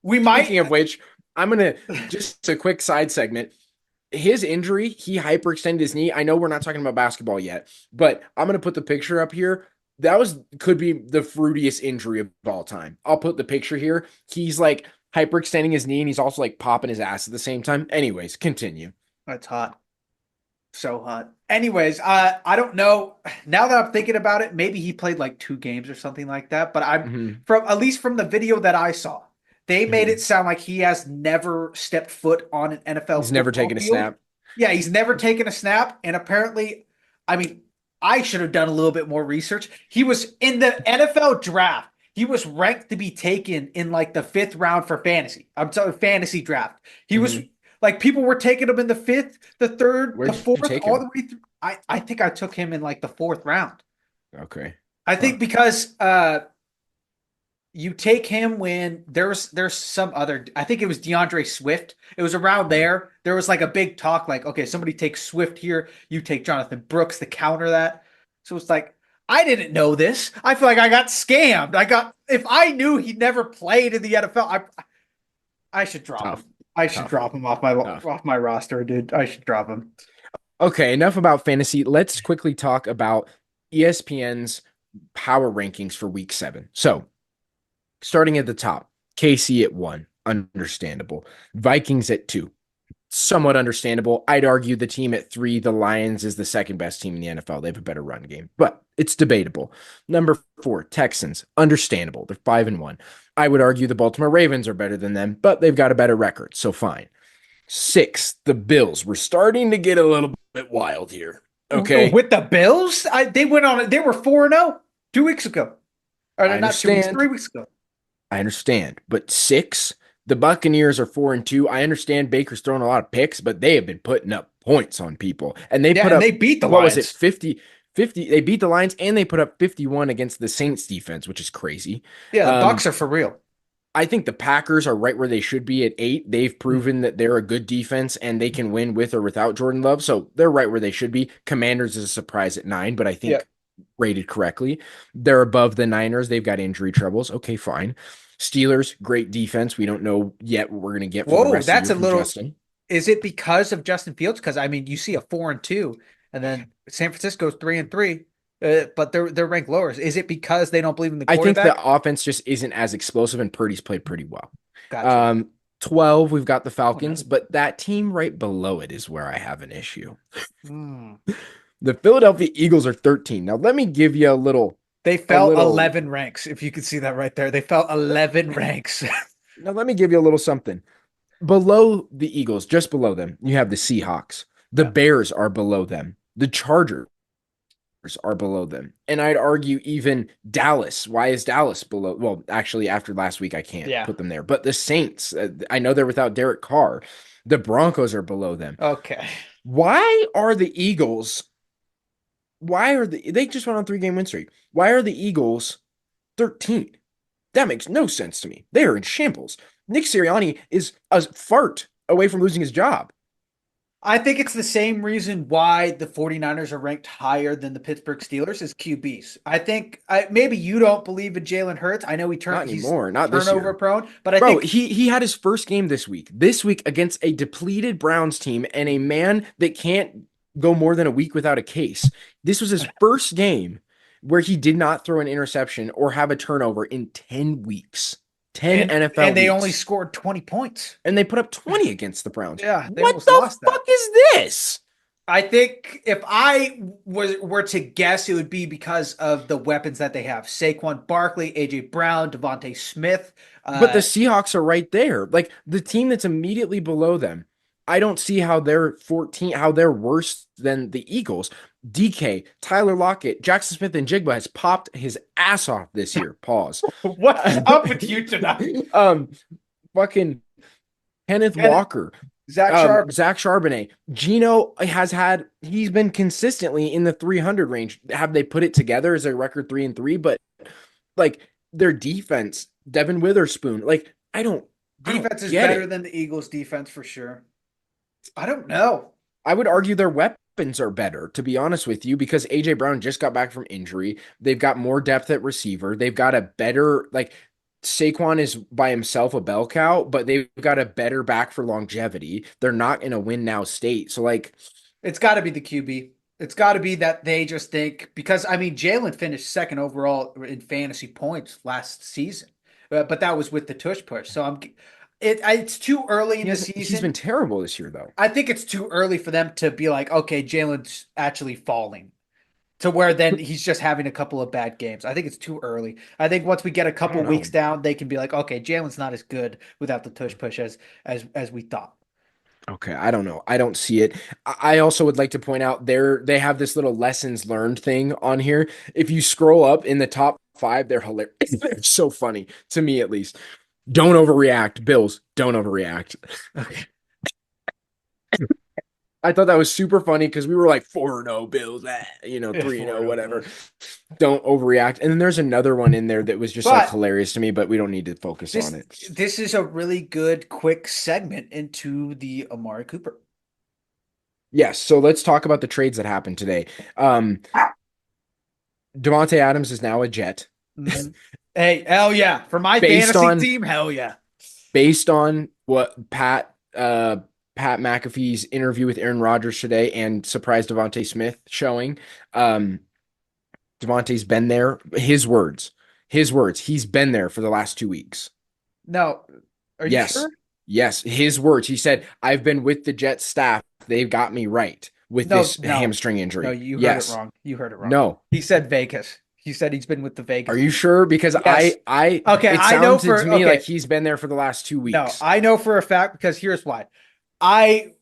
we might. Speaking of which, I'm gonna just a quick side segment. His injury, he hyperextended his knee. I know we're not talking about basketball yet, but I'm gonna put the picture up here. That was could be the fruitiest injury of all time. I'll put the picture here. He's like hyperextending his knee and he's also like popping his ass at the same time. Anyways, continue. That's hot. So hot. Anyways, I don't know. Now that I'm thinking about it, maybe he played like 2 games or something like that. But I'm Hmm. from at least from the video that I saw, they made it Hmm. sound like he has never stepped foot on an NFL He's never football taken a field. snap. Yeah, he's never taken a snap. And apparently, I mean, I should have done a little bit more research. He was in the NFL draft. He was ranked to be taken in like the 5th round for fantasy. I'm talking fantasy draft. He was Hmm. like people were taking him in the 5th, the 3rd, the Where'd you 4th, take all him? the way through. I think I took him in like the 4th round. Okay. I Huh. think because you take him when there's some other, I think it was DeAndre Swift. It was around there. There was like a big talk like, okay, somebody takes Swift here, you take Jonathan Brooks to counter that. So it's like I didn't know this. I feel like I got scammed. I got if I knew he never played in the NFL, I should drop him. Tough. I should Tough. drop him Tough. off my roster, dude. I should drop him. Okay, enough about fantasy. Let's quickly talk about ESPN's power rankings for week 7. So, starting at the top, KC at 1, understandable. Vikings at 2, somewhat understandable. I'd argue the team at 3, the Lions, is the second best team in the NFL. They have a better run game, but it's debatable. Number 4, Texans, understandable. They're 5-1. I would argue the Baltimore Ravens are better than them, but they've got a better record, so fine. 6, the Bills. We're starting to get a little bit wild here. Okay, With the Bills, they went on. They were 4-0 2 weeks ago. Or I not 2 weeks, understand. 3 weeks ago. I understand. But 6, the Buccaneers are 4-2. I understand Baker's throwing a lot of picks, but they have been putting up points on people. And they Yeah, put and they up, beat the what was it, Lions. 50, 50. They beat the Lions and they put up 51 against the Saints defense, which is crazy. Yeah, the Um, Bucks are for real. I think the Packers are right where they should be at 8. They've Mm. proven that they're a good defense and they can win with or without Jordan Love. So they're right where they should be. Commanders is a surprise at 9, but I Yeah. think rated correctly. They're above the Niners. They've got injury troubles. Okay, fine. Steelers, great defense. We don't know yet what we're going to get for the Whoa, rest of the that's year a from little. Justin. Is it because of Justin Fields? Because I mean, you see a 4-2, and then San Francisco's 3-3, but they're ranked lower. Is it because they don't believe in the I think the quarterback? offense just isn't as explosive and Purdy's played pretty well. Gotcha. Um, 12, we've got the Oh no. Falcons, but that team right below it is where I have an issue. Hmm. The Philadelphia Eagles are 13. Now let me give you They a fell little 11 ranks. If you could see that right there, they fell 11 ranks. now let me give you a little something. Below the Eagles, just below them, you have the Seahawks. The Yeah. Bears are below them. The Chargers are below them. And I'd argue even Dallas. Why is Dallas below? Well, actually, after last week, I can't Yeah. put them there. But the Saints, I know they're without Derek Carr. The Broncos are below them. Okay. Why are the Eagles? They just went on 3-game win streak? Why are the Eagles 13? That makes no sense to me. They are in shambles. Nick Sirianni is a fart away from losing his job. I think it's the same reason why the 49ers are ranked higher than the Pittsburgh Steelers is QBs. I think maybe you don't believe in Jalen Hurts. I know Not he's anymore. Not this turnover year. prone, but I Bro, think he had his first game this week. This week against a depleted Browns team and a man that can't go more than a week without a case. This was his first game where he did not throw an interception or have a turnover in 10 weeks. 10 NFL and they weeks. only scored 20 points. And they put up 20 against the Browns. Yeah, they What almost the lost that. fuck is this? I think if I were to guess, it would be because of the weapons that they have: Saquon Barkley, AJ Brown, Devontae Smith. But the Seahawks are right there. Like the team that's immediately below them. I don't see how they're 14, how they're worse than the Eagles. DK, Tyler Lockett, Jackson Smith, and Jigba has popped his ass off this year. Pause. What's up with you tonight? Fucking Kenneth And Walker, Zach Sharp. Zach Charbonnet, Gino he's been consistently in the 300 range. Have they put it together as a record 3-3? But like their defense, Devin Witherspoon, like I don't Defense is get better it. than the Eagles' defense for sure. I don't know. I would argue their weapons are better, to be honest with you, because AJ Brown just got back from injury. They've got more depth at receiver. They've got a better, like, Saquon is by himself a bell cow, but they've got a better back for longevity. They're not in a win now state. So, like, It's got to be the QB. It's got to be that they just think because I mean Jalen finished second overall in fantasy points last season, but that was with the tush push. So it's too early in the He's been season. terrible this year though. I think it's too early for them to be like, okay, Jalen's actually falling to where then he's just having a couple of bad games. I think it's too early. I think once we get a I couple don't weeks know. down, they can be like, okay, Jalen's not as good without the tush push as we thought. Okay, I don't know. I don't see it. I also would like to point out they have this little lessons learned thing on here. If you scroll up in the top five, they're hilarious. They're so funny to me at least. Don't overreact, Bills. Don't overreact. Okay. I thought that was super funny because we were like 4-0 Bills, Yeah, 3-0, 4-0 whatever. Bills. Don't overreact. And then there's another one in there that was just like But hilarious to me, but we don't need to focus on this it. this is a really good quick segment into the Amari Cooper. Yes, so let's talk about the trades that happened today. Devontae Adams is now a Jet. Mhm. Hey, hell yeah. For my Based fantasy on team, hell yeah. based on what Pat McAfee's interview with Aaron Rodgers today and surprise Devontae Smith showing, um, Devontae's been there. His words. He's been there for the last 2 weeks. No, are you Yes, sure? yes, his words. He said, "I've been with the Jets staff. They've got me right with No, this no, hamstring no, injury." you heard it Yes, wrong. You heard it wrong. no. He said Vegas. He said he's been with the Are Vegas you team. sure? Because Yes. Okay, it I know sounded to for me like okay. he's been there for the last two No, weeks. I know for a fact because here's why. I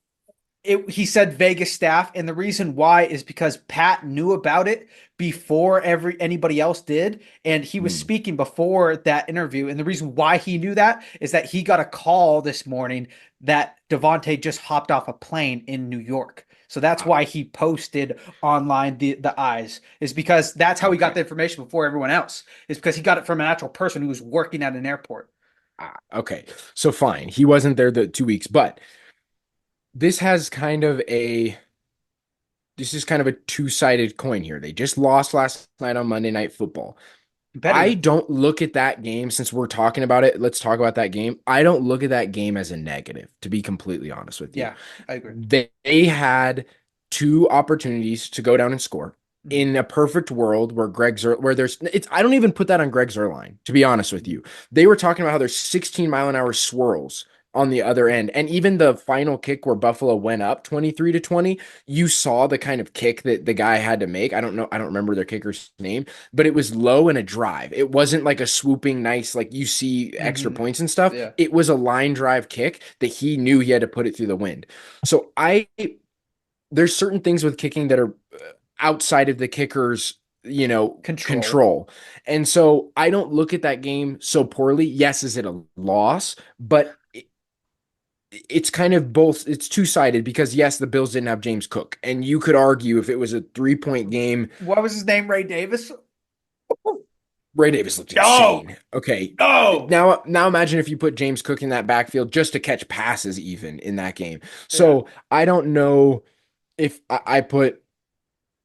he said Vegas staff, and the reason why is because Pat knew about it before anybody else did, and he was Hmm. speaking before that interview. And the reason why he knew that is that he got a call this morning that Devontae just hopped off a plane in New York. So that's Ah, why he posted online the eyes is because that's how he got okay. the information before everyone else. Is because he got it from an actual person who was working at an airport. Okay. So fine. He wasn't there the 2 weeks, but this has kind of a this is kind of a two-sided coin here. They just lost last night on Monday Night Football. I Competitive. don't look at that game since we're talking about it. Let's talk about that game. I don't look at that game as a negative, to be completely honest with you. Yeah, I agree. They had two opportunities to go down and score. Mhm. In a perfect world where where there's it's I don't even put that on Greg Zerline, to be honest with you. They were talking about how there's 16-mile-an-hour swirls on the other end. And even the final kick where Buffalo went up 23-20, you saw the kind of kick that the guy had to make. I don't know, I don't remember their kicker's name, but it was low and a drive. It wasn't like a swooping nice, like you see extra Mhm. points and stuff. Yeah. It was a line drive kick that he knew he had to put it through the wind. So there's certain things with kicking that are outside of the kicker's, Control. control. And so I don't look at that game so poorly. Yes, is it a loss? But it's kind of both, it's two-sided because yes, the Bills didn't have James Cook. And you could argue if it was a 3-point game, What was his name? Ray Davis? Ray Davis looked No, insane. Okay. no. Now imagine if you put James Cook in that backfield just to catch passes even in that game. Yeah. So I don't know if I put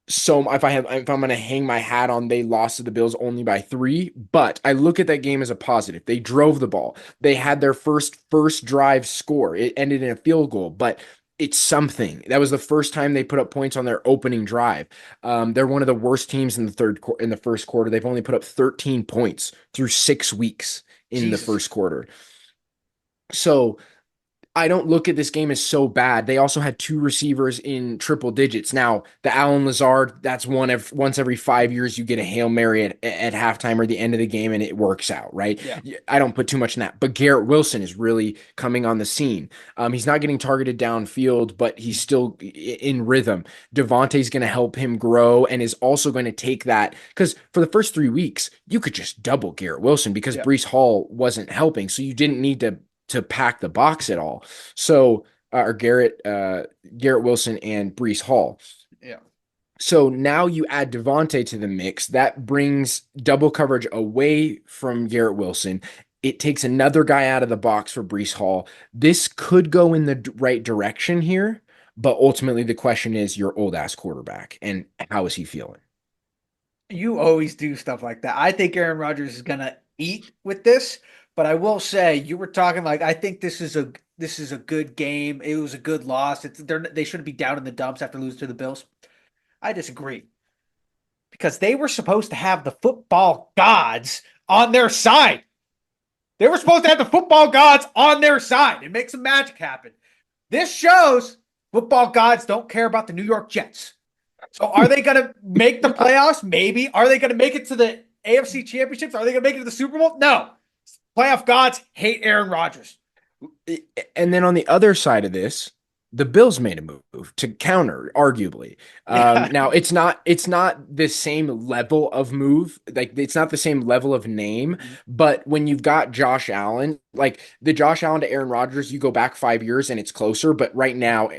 so if I'm gonna hang my hat on they lost to the Bills only by 3, but I look at that game as a positive. They drove the ball. They had their first drive score. It ended in a field goal, but it's something. That was the first time they put up points on their opening drive. They're one of the worst teams in in the first quarter. They've only put up 13 points through 6 weeks in the Jesus. first quarter. So I don't look at this game as so bad. They also had two receivers in triple digits. Now, the Allen Lazard, that's once every 5 years you get a Hail Mary at halftime or the end of the game and it works out, right? Yeah. I don't put too much in that. But Garrett Wilson is really coming on the scene. He's not getting targeted downfield, but he's still in rhythm. Devontae's going to help him grow and is also going to take that because for the first 3 weeks, you could just double Garrett Wilson because Yeah. Brees Hall wasn't helping. So you didn't need to pack the box at all. So or Garrett Wilson and Brees Hall. Yeah. So now you add Devontae to the mix. That brings double coverage away from Garrett Wilson. It takes another guy out of the box for Brees Hall. This could go in the right direction here, but ultimately the question is your old ass quarterback and how is he feeling? You always do stuff like that. I think Aaron Rodgers is gonna eat with this, but I will say you were talking like I think this is a good game. It was a good loss. They shouldn't be down in the dumps after losing to the Bills. I disagree because they were supposed to have the football gods on their side. They were supposed to have the football gods on their side and make some magic happen. This shows football gods don't care about the New York Jets. So are they going to make the playoffs? Maybe. Are they going to make it to the AFC championships? Are they going to make it to the Super Bowl? No. Playoff gods hate Aaron Rodgers. And then on the other side of this, the Bills made a move to counter, arguably. Yeah. Now it's not the same level of move, like it's not the same level of name, but when you've got Josh Allen, like the Josh Allen to Aaron Rodgers, you go back 5 years and it's closer, but right now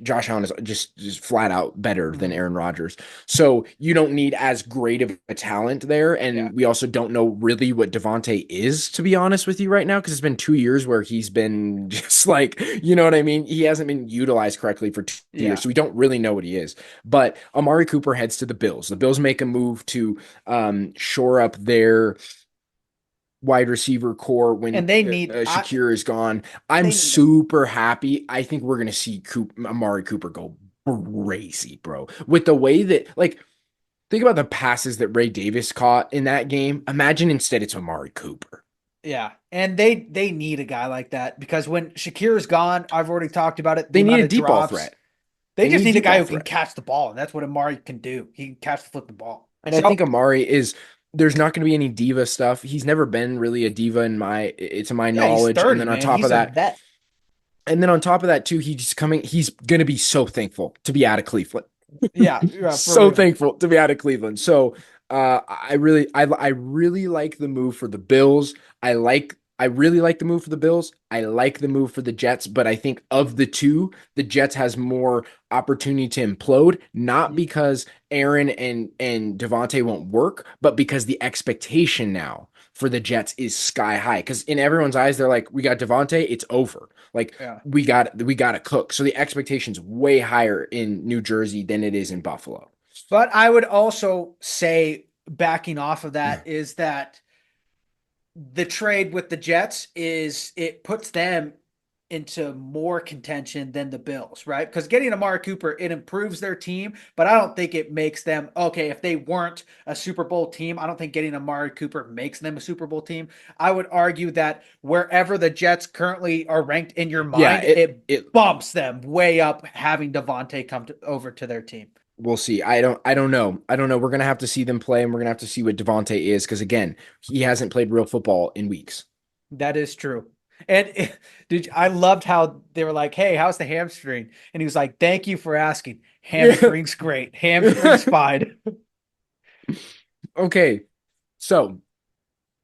Josh Allen is just flat out better than Aaron Rodgers. So you don't need as great of a talent there, and Yeah. we also don't know really what Devontae is, to be honest with you right now, because it's been 2 years where he's been just like, you know what I mean? He hasn't been utilized correctly for 2 years, Yeah. so we don't really know what he is. But Amari Cooper heads to the Bills. The Bills make a move to shore up their wide receiver core when And they need Shakir is gone. I'm they need him. super happy. I think we're gonna see Amari Cooper go crazy, bro. With the way that, like, think about the passes that Ray Davis caught in that game. Imagine instead it's Amari Cooper. Yeah. And they need a guy like that because when Shakir is gone, I've already talked about it. The They need amount a of deep ball drops. threat. They just need a need a deep guy ball who can threat. catch the ball, and that's what Amari can do. He can catch the flip the ball. And I think Amari is, there's not going to be any diva stuff. He's never been really a diva to my Yeah, he's knowledge. 30, man. He's a vet. And then on top of that too, he's going to be so thankful to be out of Cleveland. Yeah, for So real. thankful to be out of Cleveland. So I really like the move for the Bills. I really like the move for the Bills. I like the move for the Jets, but I think of the two, the Jets has more opportunity to implode, not because Aaron and Devontae won't work, but because the expectation now for the Jets is sky high. Because in everyone's eyes, they're like, we got Devontae, it's over. Like Yeah. we got to cook. So the expectation's way higher in New Jersey than it is in Buffalo. But I would also say, backing off of that, is that the trade with the Jets is it puts them into more contention than the Bills, right? Because getting Amari Cooper, it improves their team, but I don't think it makes them okay. If they weren't a Super Bowl team, I don't think getting Amari Cooper makes them a Super Bowl team. I would argue that wherever the Jets currently are ranked in your Yeah, mind, it bumps them way up having Devontae come over to their team. we'll see. I don't know. I don't know. We're gonna have to see them play, and we're gonna have to see what Devontae is, because again, he hasn't played real football in weeks. That is true. And I loved how they were like, "Hey, how's the hamstring?" And he was like, "Thank you for asking. Hamstring's great. Hamstring's fine." Okay, so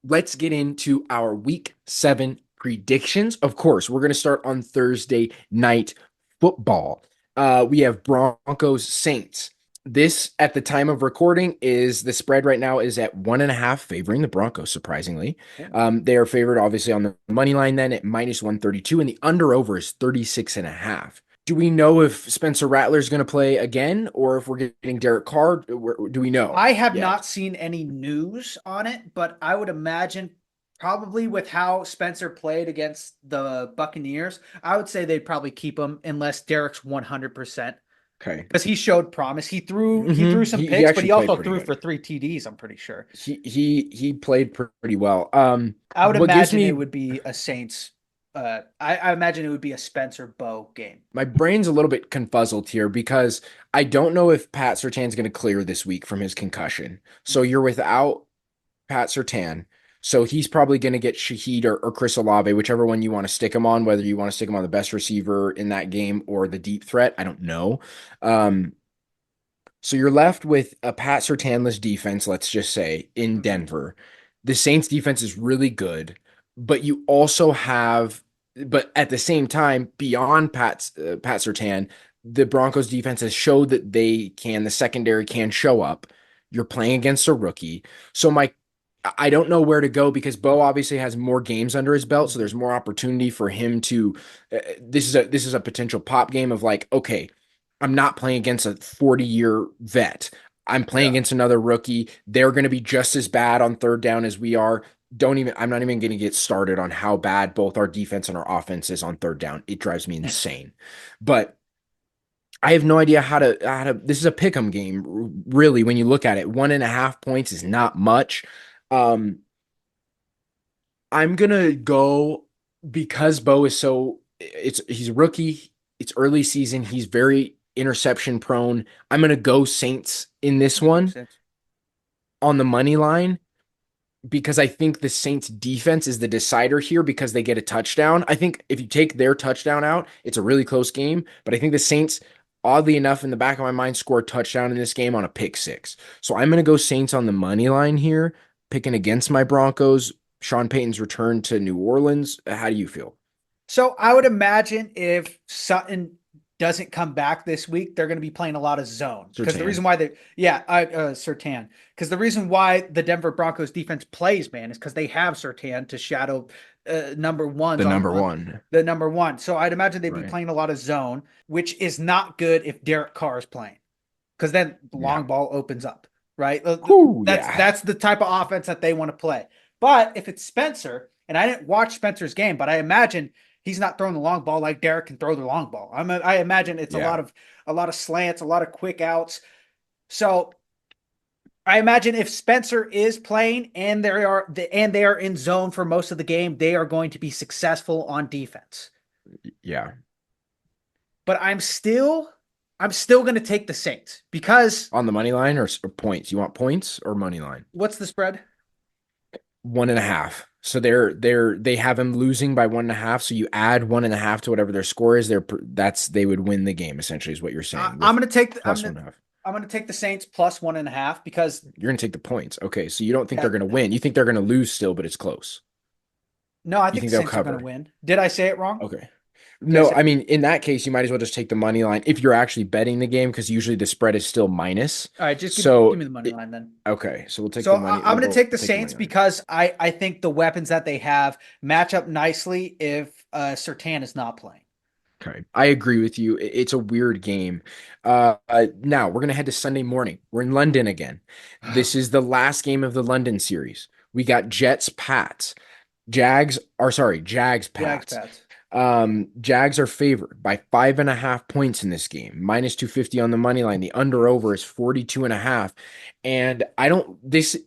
let's get into our week 7 predictions. Of course, we're going to start on Thursday night football. We have Broncos Saints. This, at the time of recording, is the spread right now is at 1.5, favoring the Broncos, surprisingly. They are favored, obviously, on the money line then at -132, and the under over is 36.5. Do we know if Spencer Rattler is going to play again, or if we're getting Derek Carr? Do we know? I have yet? not seen any news on it, but I would imagine probably with how Spencer played against the Buccaneers, I would say they'd probably keep him unless Derek's 100%. Okay. Because he showed promise. He threw some picks, but actually he also played threw pretty for good. 3 TDs, I'm pretty sure. He played pretty well. I would What gives imagine me it would be a Saints. I imagine it would be a Spencer Bow game. my brain's a little bit confuzzled here because I don't know if Pat Surtain's going to clear this week from his concussion. So you're without Pat Surtain. So he's probably going to get Shaheed or Chris Olave, whichever one you want to stick him on, whether you want to stick him on the best receiver in that game or the deep threat. I don't know. So you're left with a Pat Surtainless defense, let's just say, in Denver. The Saints defense is really good, but you also have, but at the same time, beyond Pat Surtain, the Broncos defense has showed that the secondary can show up. You're playing against a rookie. So I don't know where to go because Bo obviously has more games under his belt, so there's more opportunity for him to. This is a potential pop game of like, okay, I'm not playing against a 40-year vet. I'm playing against another rookie. They're going to be just as bad on third down as we are. I'm not even going to get started on how bad both our defense and our offense is on third down. It drives me insane. But I have no idea how to. This is a pick'em game, really. When you look at it, 1.5 points is not much. Um, I'm gonna go because Bo is so. He's a rookie. It's early season. He's very interception prone. I'm gonna go Saints in this That makes one sense. on the money line because I think the Saints defense is the decider here because they get a touchdown. I think if you take their touchdown out, it's a really close game, but I think the Saints, oddly enough, in the back of my mind, score a touchdown in this game on a pick six. So I'm going to go Saints on the money line here, picking against my Broncos. Sean Payton's return to New Orleans. How do you feel? So I would imagine if Sutton doesn't come back this week, they're going to be playing a lot of zone because the reason Sertan. why Sertan, because the reason why the Denver Broncos defense plays, man, is because they have Sertan to shadow number ones The on number one. the number one. So I'd imagine they'd be Right. playing a lot of zone, which is not good if Derek Carr is playing because then the Yeah. long ball opens up, right? Whew, That's yeah. that's the type of offense that they want to play. But if it's Spencer, and I didn't watch Spencer's game, but I imagine he's not throwing the long ball like Derek can throw the long ball. I imagine it's Yeah. a lot of slants, a lot of quick outs. So I imagine if Spencer is playing and they are in zone for most of the game, they are going to be successful on defense. Yeah. But I'm still going to take the Saints because On the money line or points? You want points or money line? what's the spread? 1.5. So they have him losing by 1.5. So you add 1.5 to whatever their score is. They would win the game essentially is what you're saying I'm with going to take plus 1.5. I'm going to take the Saints plus 1.5 because You're gonna take the points. Okay, so you don't think yeah, they're gonna win. You think they're gonna lose still, but it's close. no, I You think think the they'll Saints are going to cover. win. Did I say it wrong? Okay. Did I No, say I mean in that case, you might as well just take the money line if you're actually betting the game because usually the spread is still minus. All right, just give So me the money line then. okay, so we'll take So the money. I'm We'll going to both take the take the Saints money line. because I think the weapons that they have match up nicely if Sertan is not playing. Okay, I agree with you. It's a weird game. Now we're gonna head to Sunday morning. We're in London again. This is the last game of the London series. We got Jets, Pats, Jags, Jags, Pats. Pats. Jags are favored by 5.5 points in this game, minus 250 on the money line. The under over is 42.5. And I don't, this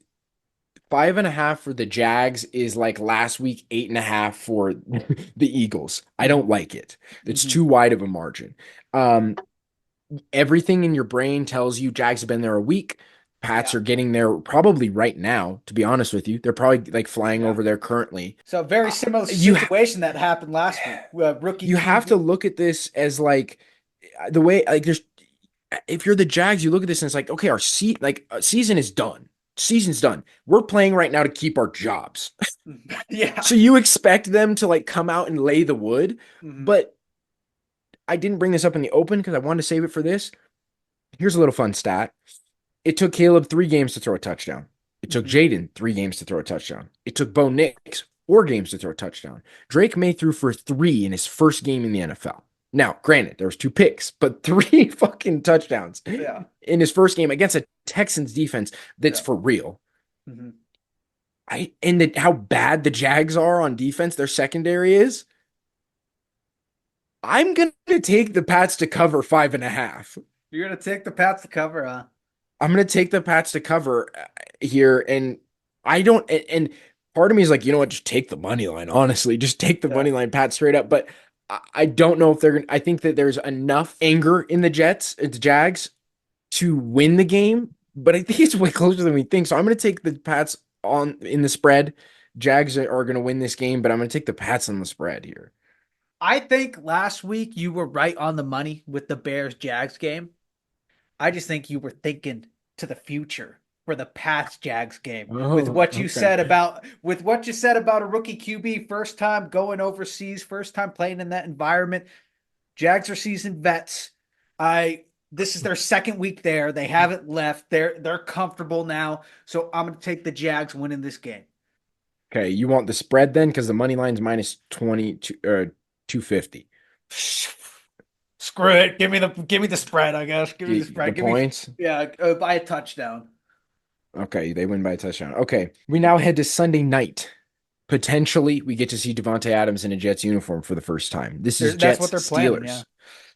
5.5 for the Jags is like last week, 8.5 for the Eagles. I don't like it. It's Mhm. too wide of a margin. Um, Everything in your brain tells you Jags have been there a week. Pats Yeah, are getting there probably right now, to be honest with you. They're probably like flying yeah. over there currently. So very Uh, similar you situation that happened last week. Rookie you have to QB. look at this as like the way like there's if you're the Jags, you look at this and it's like, okay, season is done. Season's done. We're playing right now to keep our jobs. Yeah. So you expect them to like come out and lay the wood, Mhm. but I didn't bring this up in the open because I wanted to save it for this. Here's a little fun stat. It took Caleb 3 games to throw a touchdown. It took Mhm. Jaden 3 games to throw a touchdown. It took Bo Nix 4 games to throw a touchdown. Drake May threw for 3 in his first game in the NFL. Now, granted, there was 2 picks, but 3 fucking touchdowns Yeah. in his first game against a Texans defense that's Yeah. for real. Mhm. How bad the Jags are on defense, their secondary is. I'm gonna take the Pats to cover 5.5. You're gonna take the Pats to cover, huh? I'm gonna take the Pats to cover here, and I don't. And part of me is like, you know what? Just take the money line. Honestly, just take the Yeah. money line, Pat, straight up. But I don't know if they're gonna. I think that there's enough anger in the Jags, to win the game. But I think it's way closer than we think. So I'm gonna take the Pats on in the spread. Jags are gonna win this game, but I'm gonna take the Pats on the spread here. I think last week you were right on the money with the Bears Jags game. I just think you were thinking to the future for the Pats Jags game Oh, okay. with what you said about a rookie QB first time going overseas, first time playing in that environment. Jags are seasoned vets. I This is their second week there. They haven't left. They're comfortable now. So I'm going to take the Jags winning this game. Okay, you want the spread then? Because the money line's minus 20 250. Screw it. Give me the spread, I guess. Give me the The spread. Give me points. yeah, by a touchdown. Okay, they win by a touchdown. Okay, we now head to Sunday night. Potentially, we get to see Devonte Adams in a Jets uniform for the first time. This is That's Jets what they're planning, yeah. Steelers.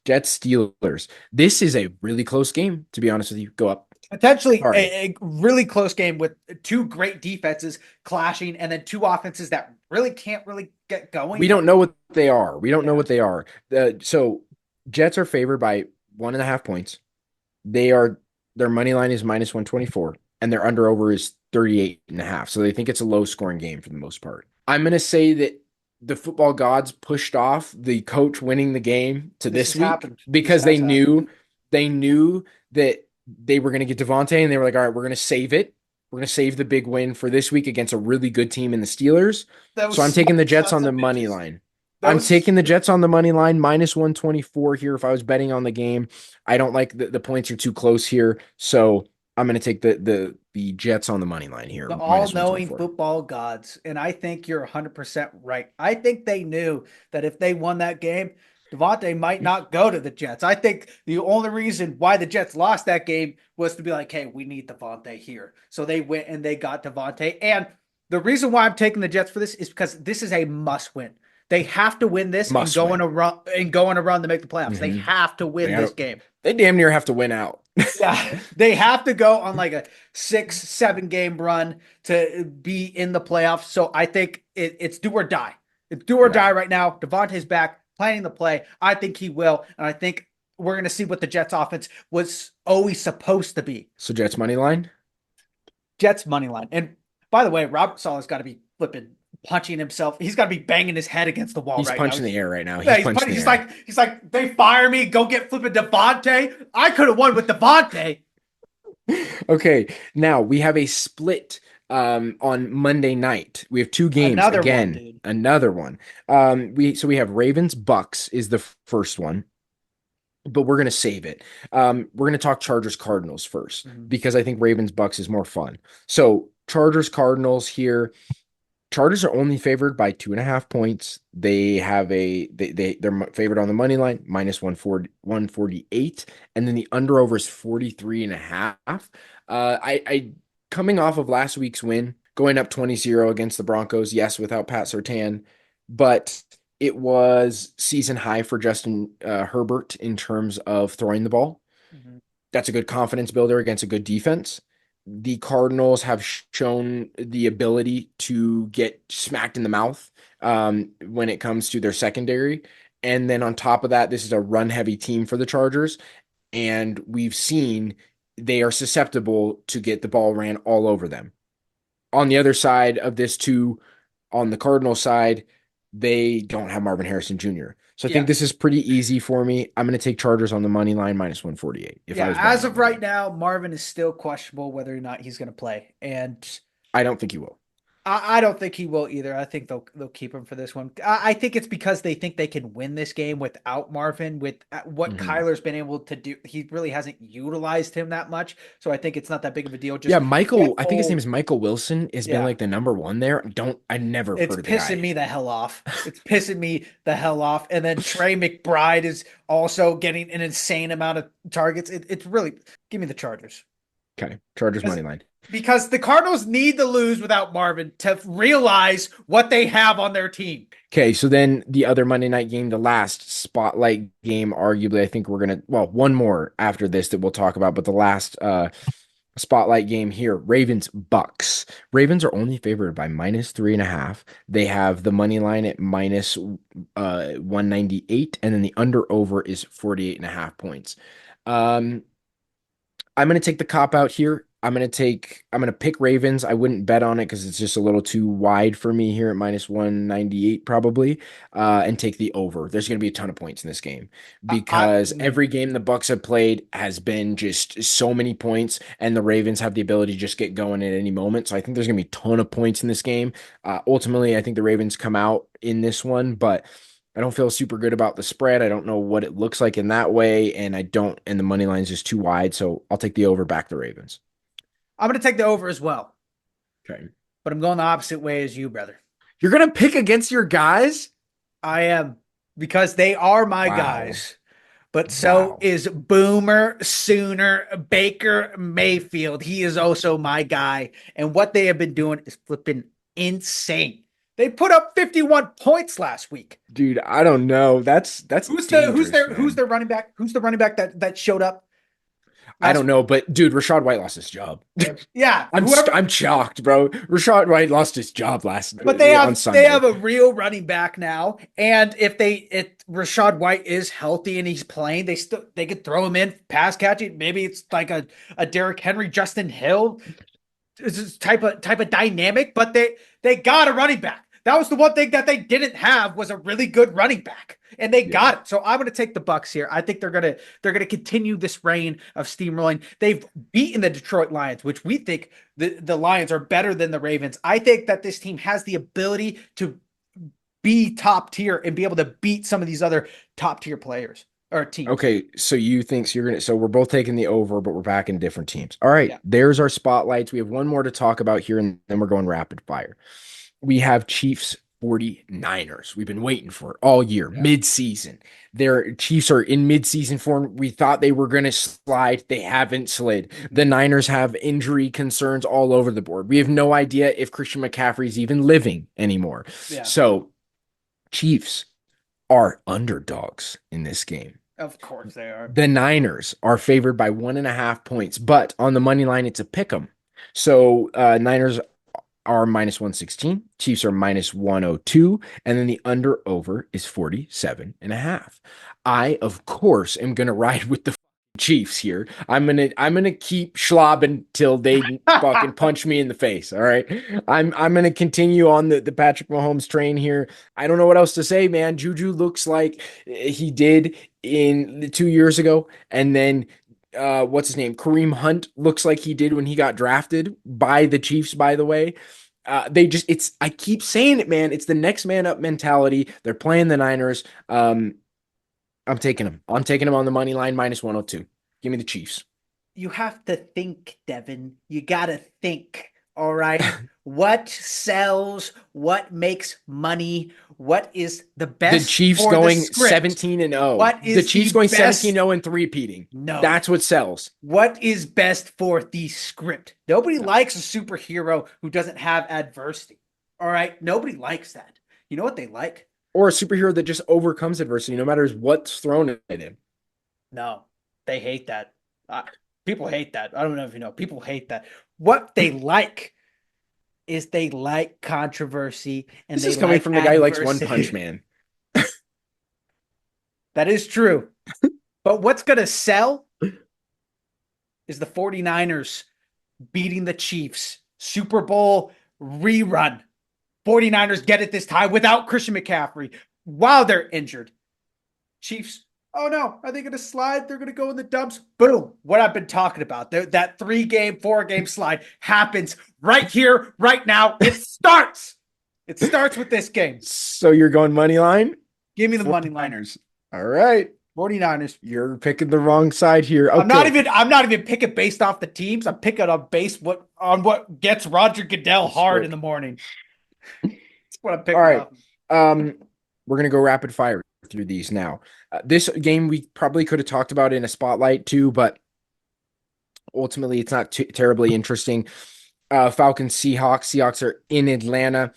Jets Steelers. This is a really close game, to be honest with you. Go up. Potentially Sorry. a really close game with two great defenses clashing and then two offenses that really can't really get going. We don't know what they are. We don't know Yeah. what they are. So Jets are favored by 1.5 points. Their money line is -124, and their under over is 38.5. So they think it's a low scoring game for the most part. I'm gonna say that the football gods pushed off the coach winning the game to This this has week happened. This because has happened. they knew that they were gonna get Devontae, and they were like, all right, we're gonna save it. We're gonna save the big win for this week against a really good team in the Steelers. That So I'm was taking the Jets sons on of the money bitches. line. That I'm was taking the Jets on the money line, -124 here if I was betting on the game. I don't like the points are too close here. So I'm going to take the Jets on the money line here, the all-knowing -124. football gods, and I think you're 100% right. I think they knew that if they won that game, Devontae might not go to the Jets. I think the only reason why the Jets lost that game was to be like, hey, we need Devontae here. So they went and they got Devontae. And the reason why I'm taking the Jets for this is because this is a must win. They have to win this and Must go on win. a run to make the playoffs. They Hmm. have to They win this gotta, game. they damn near have to win out. Yeah, they have to go on like a 6, 7 game run to be in the playoffs. So I think it's do or die. It's do or Yeah. die right now. Devontae's back, planning the play. I think he will, and I think we're going to see what the Jets offense was always supposed to be. So Jets money line. Jets money line. And by the way, Robert Sala's got to be flipping, punching himself. He's got to be banging his head against the wall He's right now. punching the air right now. Yeah, He's punching the he's air. like, they fire me. Go get flipping Devontae. I could have won with Devontae. Okay, now we have a split on Monday night. We have two games Another one, again. dude. Another one. We have Ravens Bucks is the first one, but we're gonna save it. We're gonna talk Chargers Cardinals 1st Mhm. because I think Ravens Bucks is more fun. So Chargers Cardinals here. Chargers are only favored by 2.5 points. They're favored on the money line -140, 148, and then the under over is 43.5. I coming off of last week's win, going up 20-0 against the Broncos, yes, without Pat Surtain, but it was season high for Justin Herbert in terms of throwing the ball. Mhm. That's a good confidence builder against a good defense. The Cardinals have shown the ability to get smacked in the mouth when it comes to their secondary. And then on top of that, this is a run heavy team for the Chargers. And we've seen they are susceptible to get the ball ran all over them. On the other side of this, too, on the Cardinal side, they don't have Marvin Harrison Jr. So I Yeah. think this is pretty easy for me. I'm going to take Chargers on the money line -148 if I Yeah, was as betting on of the right game. now, Marvin is still questionable whether or not he's going to play, and I don't think he will. I don't think he will either. I think they'll keep him for this one. I think it's because they think they can win this game without Marvin. With what Mhm. Kyler's been able to do, he really hasn't utilized him that much, so I think it's not that big of a deal. Yeah, Just get Michael, I think his name old. is Michael Wilson, has been Yeah, like the number one there. I never have it's heard of the pissing guy. me the hell off. It's pissing me the hell off. And then Trey McBride is also getting an insane amount of targets. It's really give me the Chargers. Okay, Chargers Because money line. because the Cardinals need to lose without Marvin to realize what they have on their team. Okay, so then the other Monday night game, the last spotlight game, arguably, I think we're gonna one more after this that we'll talk about, but the last spotlight game here, Ravens Bucks. Ravens are only favored by -3.5. They have the money line at minus 198, and then the under over is 48.5 points. Um, I'm going to take the cop out here. I'm going to pick Ravens. I wouldn't bet on it because it's just a little too wide for me here at -198 probably, and take the over. There's going to be a ton of points in this game I because every game the Bucks have played has been just so many points, and the Ravens have the ability to just get going at any moment. So I think there's going to be a ton of points in this game. Ultimately, I think the Ravens come out in this one, but I don't feel super good about the spread. I don't know what it looks like in that way, and and the money line is just too wide. So I'll take the over, back the Ravens. I'm going to take the over as well, Okay. but I'm going the opposite way as you, brother. You're gonna pick against your guys? I am because they are my Wow. guys. But so Wow. is Boomer Sooner Baker Mayfield. He is also my guy. And what they have been doing is flipping insane. They put up 51 points last week. Dude, I don't know. That's Who's dangerous, their man. running back? Who's the running back that showed up I last don't know, but dude, Rashad White lost his job. Yeah, whoever. I'm shocked, bro. Rashad White lost his job last But on they Sunday. have a real running back now, and if Rashad White is healthy and he's playing, they could throw him in pass catching. Maybe it's like a Derrick Henry, Justin Hill type of dynamic. But they got a running back. That was the one thing that they didn't have was a really good running back, and they got it. So I'm going to take the Bucks here. I think they're gonna continue this reign of steamrolling. They've beaten the Detroit Lions, which we think the Lions are better than the Ravens. I think that this team has the ability to be top tier and be able to beat some of these other top tier players or teams. Okay, so you think so you're gonna so we're both taking the over, but we're back in different teams. All right, Yeah. there's our spotlights. We have one more to talk about here, and then we're going rapid fire. We have Chiefs 49ers. We've been waiting for it all year, mid-season. Their Chiefs are in mid-season form. We thought they were going to slide. They haven't slid. The Niners have injury concerns all over the board. We have no idea if Christian McCaffrey's even living anymore. Yeah. So Chiefs are underdogs in this game. Of course they are. The Niners are favored by 1.5 points, but on the money line, it's a pick 'em. So Niners are minus 116, Chiefs are minus 102, and then the under over is 47.5. I, of course, am gonna ride with the Chiefs here. I'm gonna keep schlobbing till they fucking punch me in the face. All right. I'm gonna continue on the Patrick Mahomes train here. I don't know what else to say, man. Juju looks like he did in 2 years ago, and then what's his name? Kareem Hunt looks like he did when he got drafted by the Chiefs, by the way. I keep saying it, man. It's the next man up mentality. They're playing the Niners. I'm taking them. I'm taking them on the money line minus 102. Give me the Chiefs. You have to think, Devin. You got to think. All right. What sells? What makes money? What is the best? The Chiefs for going the script? 17-0. What is the Chiefs going best? 17-0 and three-peating? No. That's what sells. What is best for the script? Nobody likes a superhero who doesn't have adversity. All right. Nobody likes that. You know what they like? Or a superhero that just overcomes adversity no matter what's thrown at him. No, they hate that. People hate that. I don't know if you know. People hate that. What they like is they like controversy, and This they is coming like from the guy who likes One adversity. Punch Man. That is true. But what's going to sell is the 49ers beating the Chiefs. Super Bowl rerun. 49ers get it this time without Christian McCaffrey while they're injured. Chiefs, oh no, are they going to slide? They're going to go in the dumps. Boom. What I've been talking about. That 4-game slide happens right here, right now. It starts. It starts with this game. So you're going money line? Give me the money line. 49ers. All right. 49ers. You're picking the wrong side here. Okay. I'm not even picking based off the teams. I'm picking on what gets Roger Goodell hard in the morning. That's what I'm picking. All right. Up. We're gonna go rapid fire through these now. This game we probably could have talked about in a spotlight too, but ultimately it's not terribly interesting. Falcons, Seahawks. Seahawks are in Atlanta.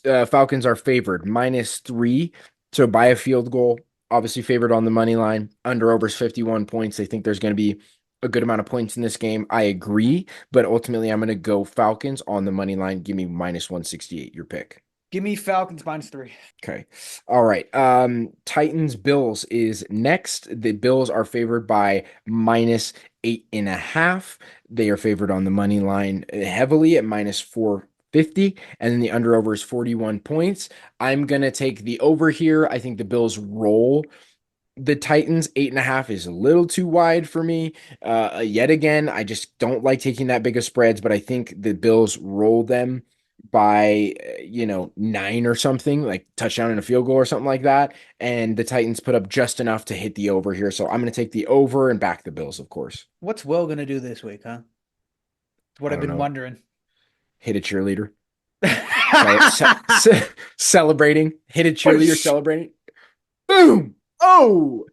Falcons are favored -3, so by a field goal. Obviously favored on the money line. Under over is 51 points. They think there's going to be a good amount of points in this game. I agree, but ultimately I'm going to go Falcons on the money line. Give me -168. Your pick. Give me Falcons -3. Okay. All right. Titans Bills is next. The Bills are favored by -8.5. They are favored on the money line heavily at -450, and then the under over is 41 points. I'm gonna take the over here. I think the Bills roll the Titans. 8.5 is a little too wide for me. Yet again, I just don't like taking that big of spreads, but I think the Bills roll them by 9 or something, like touchdown and a field goal or something like that, and the Titans put up just enough to hit the over here. So I'm going to take the over and back the Bills, of course. What's Will going to do this week, huh? That's what I've been wondering. Hit a cheerleader. Celebrating. Hit a cheerleader celebrating. Boom. Oh.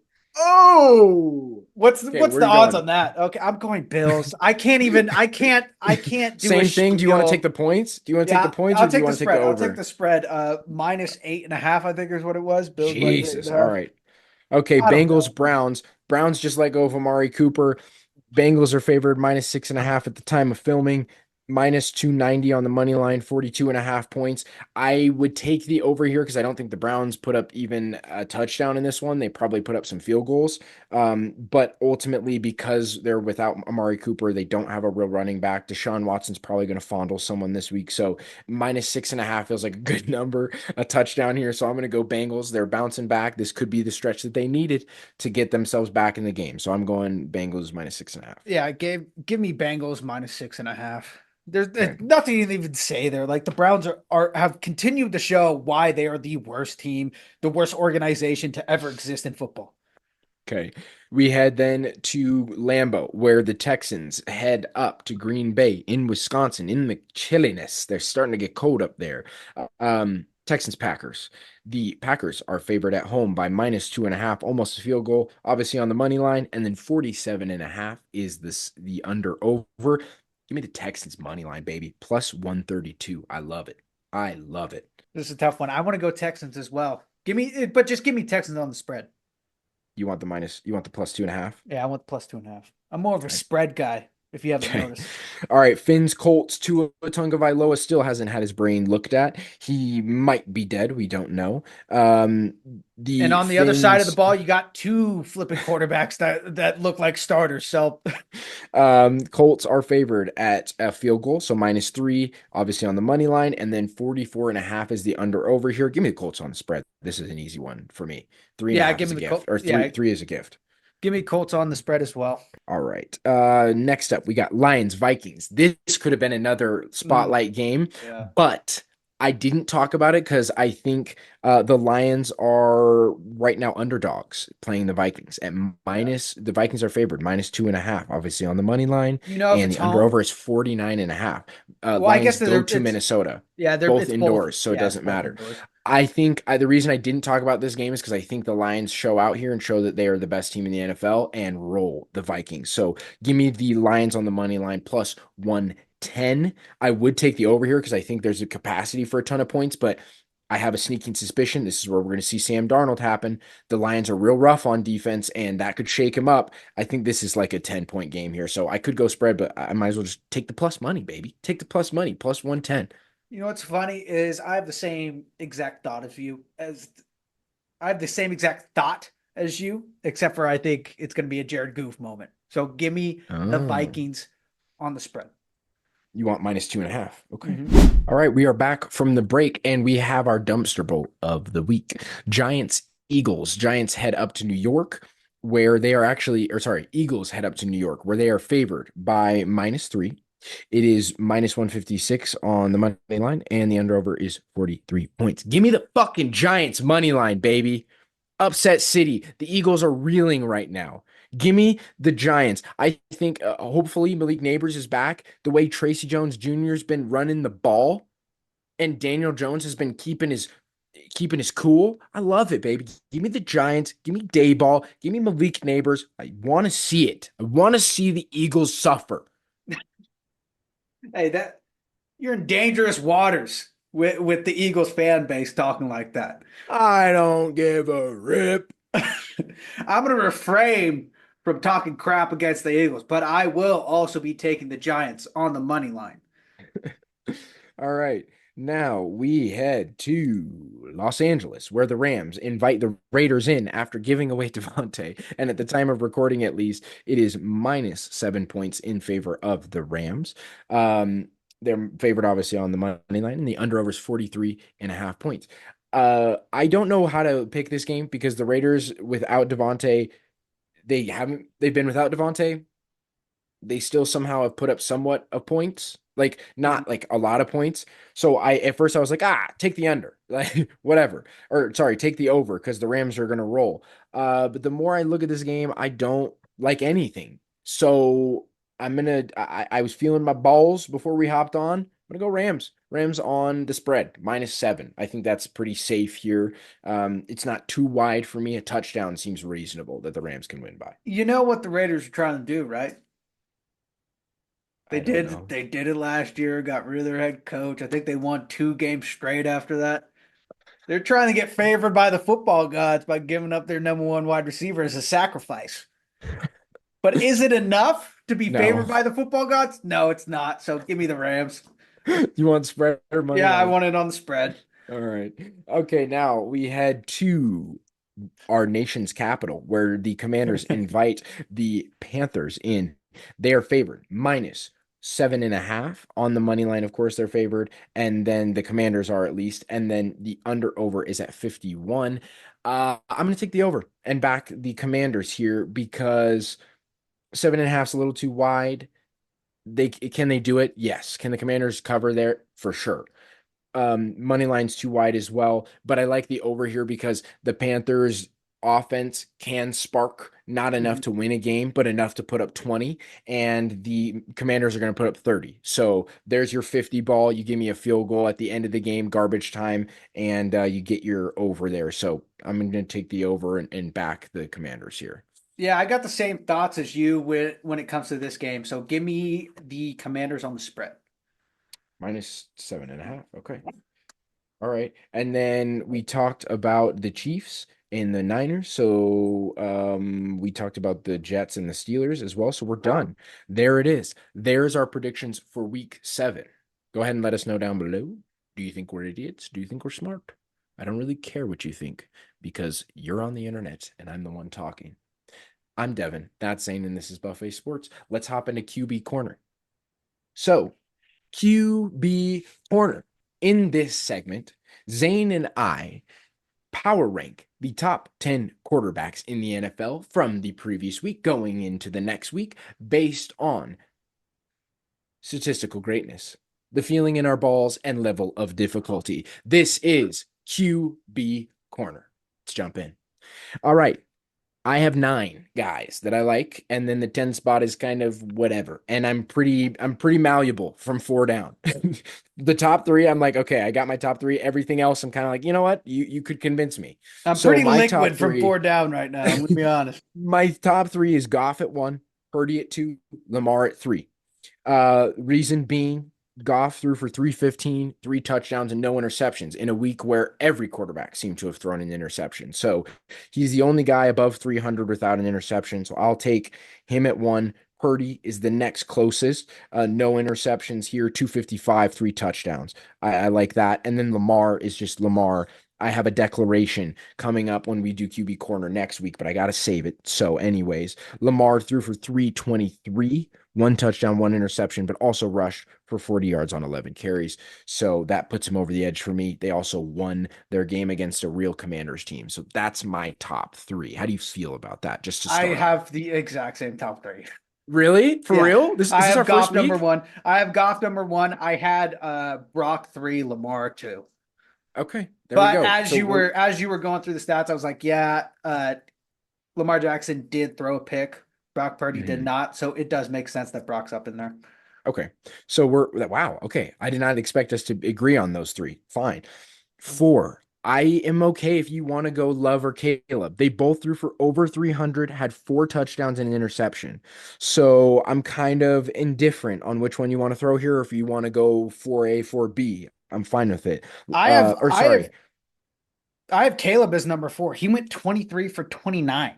Okay, what's where are the you odds going? on that? Okay, I'm going Bills. I can't do a Same thing. Do you want to take spiel. the points? Do you want to take the Yeah, points I'll or do you take the want to take the spread. I'll take over? the spread. -8.5, I think is what it was. Bills minus eight and Jesus. a All half. right. Okay, I don't Bengals, know. Browns. Browns just let go of Amari Cooper. Bengals are favored -6.5 at the time of filming, -290 on the money line, 42.5 points. I would take the over here because I don't think the Browns put up even a touchdown in this one. They probably put up some field goals. But ultimately, because they're without Amari Cooper, they don't have a real running back. Deshaun Watson's probably going to fondle someone this week. So -6.5 feels like a good number, a touchdown here. So I'm going to go Bengals. They're bouncing back. This could be the stretch that they needed to get themselves back in the game. So I'm going Bengals -6.5. Yeah, give me Bengals -6.5. There's Okay. nothing to even say there. Like the Browns are have continued to show why they are the worst team, the worst organization to ever exist in football. Okay. We head then to Lambeau, where the Texans head up to Green Bay in Wisconsin in the chilliness. They're starting to get cold up there. Texans Packers. The Packers are favored at home by -2.5, almost a field goal, obviously on the money line. And then 47.5 is the under over. Give me the Texans money line, baby. +132. I love it. I love it. This is a tough one. I want to go Texans as well. Just give me Texans on the spread. You want the +2.5? Yeah, I want the +2.5. I'm more of a spread guy, if you haven't Okay. noticed. All right. Finn's Colts. Tua Tagovailoa still hasn't had his brain looked at. He might be dead. We don't know. And The on the other side of the Finns ball, you got two flipping quarterbacks that look like starters. So Colts are favored at a field goal. So -3, obviously on the money line. And then 44.5 is the under over here. Give me the Colts on the spread. This is an easy one for me. Three and a yeah, half give is me a the gift, Colts. or Yeah, three is a gift. give me Colts on the spread as well. All right. Next up, we got Lions Vikings. This could have been another spotlight game, Yeah. but I didn't talk about it because I think the Lions are right now underdogs playing the Vikings at Yeah. minus. The Vikings are favored -2.5, obviously on the money line, If and it's the under home, over is 49.5. well, I Lions guess go to it's Minnesota, yeah, both it's both. indoors, so it Yeah, it's doesn't both matter. indoors. I think the reason I didn't talk about this game is because I think the Lions show out here and show that they are the best team in the NFL and roll the Vikings. So give me the Lions on the money line +110. I would take the over here because I think there's a capacity for a ton of points, but I have a sneaking suspicion this is where we're going to see Sam Darnold happen. The Lions are real rough on defense, and that could shake him up. I think this is like a 10-point game here. So I could go spread, but I might as well just take the plus money, baby. Take the plus money, +110. You know what's funny is I have the same exact thought as you as I have the same exact thought as you, except for I think it's going to be a Jared Goof moment. So give me the Oh. Vikings on the spread. You want -2.5. Okay. Mm-hmm. All right. We are back from the break and we have our dumpster boat of the week. Giants, Eagles. Giants head up to New York, where they are actually, or sorry, Eagles head up to New York, where they are favored by -3. It is -156 on the money line, and the under over is 43 points. Give me the fucking Giants money line, baby. Upset City. The Eagles are reeling right now. Give me the Giants. I think hopefully Malik Neighbors is back. The way Tracy Jones Jr. has been running the ball and Daniel Jones has been keeping his cool. I love it, baby. Give me the Giants. Give me Dayball. Give me Malik Neighbors. I want to see it. I want to see the Eagles suffer. Hey, that you're in dangerous waters with the Eagles fan base talking like that. I don't give a rip. I'm going to refrain from talking crap against the Eagles, but I will also be taking the Giants on the money line. All right. Now we head to Los Angeles, where the Rams invite the Raiders in after giving away Devontae. And at the time of recording, at least, it is -7 points in favor of the Rams. They're favored, obviously, on the money line, and the under over is 43.5 points. I don't know how to pick this game because the Raiders, without Devontae, they've been without Devontae, they still somehow have put up somewhat of points, like Mhm. not like a lot of points. So I at first I was like, take the under, like whatever, or sorry, take the over because the Rams are gonna roll. But the more I look at this game, I don't like anything. So I was feeling my balls before we hopped on. I'm gonna go Rams. Rams on the spread, -7. I think that's pretty safe here. It's not too wide for me. A touchdown seems reasonable that the Rams can win by. You know what the Raiders are trying to do, right? They I don't did know. they did it last year, got rid of their head coach. I think they won 2 games straight after that. They're trying to get favored by the football gods by giving up their number one wide receiver as a sacrifice. But is it enough to be No. favored by the football gods? No, it's not. So give me the Rams. You want spread or money Yeah, I line? want it on the spread. All right. Okay, now we head to our nation's capital where the Commanders invite the Panthers in. They are favored -7.5 on the money line. Of course, they're favored, and then the Commanders are at least, and then the under over is at 51. I'm going to take the over and back the Commanders here because 7.5 is a little too wide. Can they do it? Yes. Can the Commanders cover there? For sure. Money line's too wide as well, but I like the over here because the Panthers offense can spark not enough to win a game, but enough to put up 20, and the Commanders are going to put up 30. So there's your 50 ball. You give me a field goal at the end of the game, garbage time, and you get your over there. So I'm going to take the over and back the Commanders here. Yeah, I got the same thoughts as you when it comes to this game. So give me the Commanders on the spread. -7.5. Okay. All right. And then we talked about the Chiefs and the Niners. So we talked about the Jets and the Steelers as well. So we're done. There it is. There's our predictions for week 7. Go ahead and let us know down below. Do you think we're idiots? Do you think we're smart? I don't really care what you think because you're on the internet and I'm the one talking. I'm Devin. That's Zane, and this is Buffet Sports. Let's hop into QB Corner. So, QB Corner. In this segment, Zane and I power rank the top 10 quarterbacks in the NFL from the previous week going into the next week based on statistical greatness, the feeling in our balls, and level of difficulty. This is QB Corner. Let's jump in. All right. I have 9 guys that I like, and then the 10 spot is kind of whatever. And I'm pretty malleable from 4 down. The top 3, I'm like, okay, I got my top 3. Everything else, I'm kind of like, you know what? You could convince me. I'm So pretty my top liquid from 3, 4 down right now. I'm gonna be honest. my top 3 is Goff at 1, Purdy at 2, Lamar at 3. Reason being, Goff threw for 315, 3 touchdowns, and no interceptions in a week where every quarterback seemed to have thrown an interception. So he's the only guy above 300 without an interception. So I'll take him at 1. Purdy is the next closest. No interceptions here, 255, 3 touchdowns. I like that. And then Lamar is just Lamar. I have a declaration coming up when we do QB Corner next week, but I got to save it. So, anyways, Lamar threw for 323, 1 touchdown, 1 interception, but also rushed for 40 yards on 11 carries. So that puts him over the edge for me. They also won their game against a real Commanders team. So that's my top 3. How do you feel about that? Just to I start off. have the exact same top 3. Really? For Yeah. real? This I is this our have Goff first week? number 1. I have Goff number 1. I had Brock 3, Lamar 2. Okay, there we But go. as So you we're were going through the stats, I was like, yeah, Lamar Jackson did throw a pick. Brock Purdy did Mhm. not. So it does make sense that Brock's up in there. Okay. So we're wow. Okay. I did not expect us to agree on those 3. Fine. 4. I am okay if you want to go Love or Caleb. They both threw for over 300, had 4 touchdowns and an interception. So I'm kind of indifferent on which one you want to throw here. Or if you want to go 4A, 4B, I'm fine with it. I have Or I have sorry. I have Caleb as number 4. He went 23 for 29.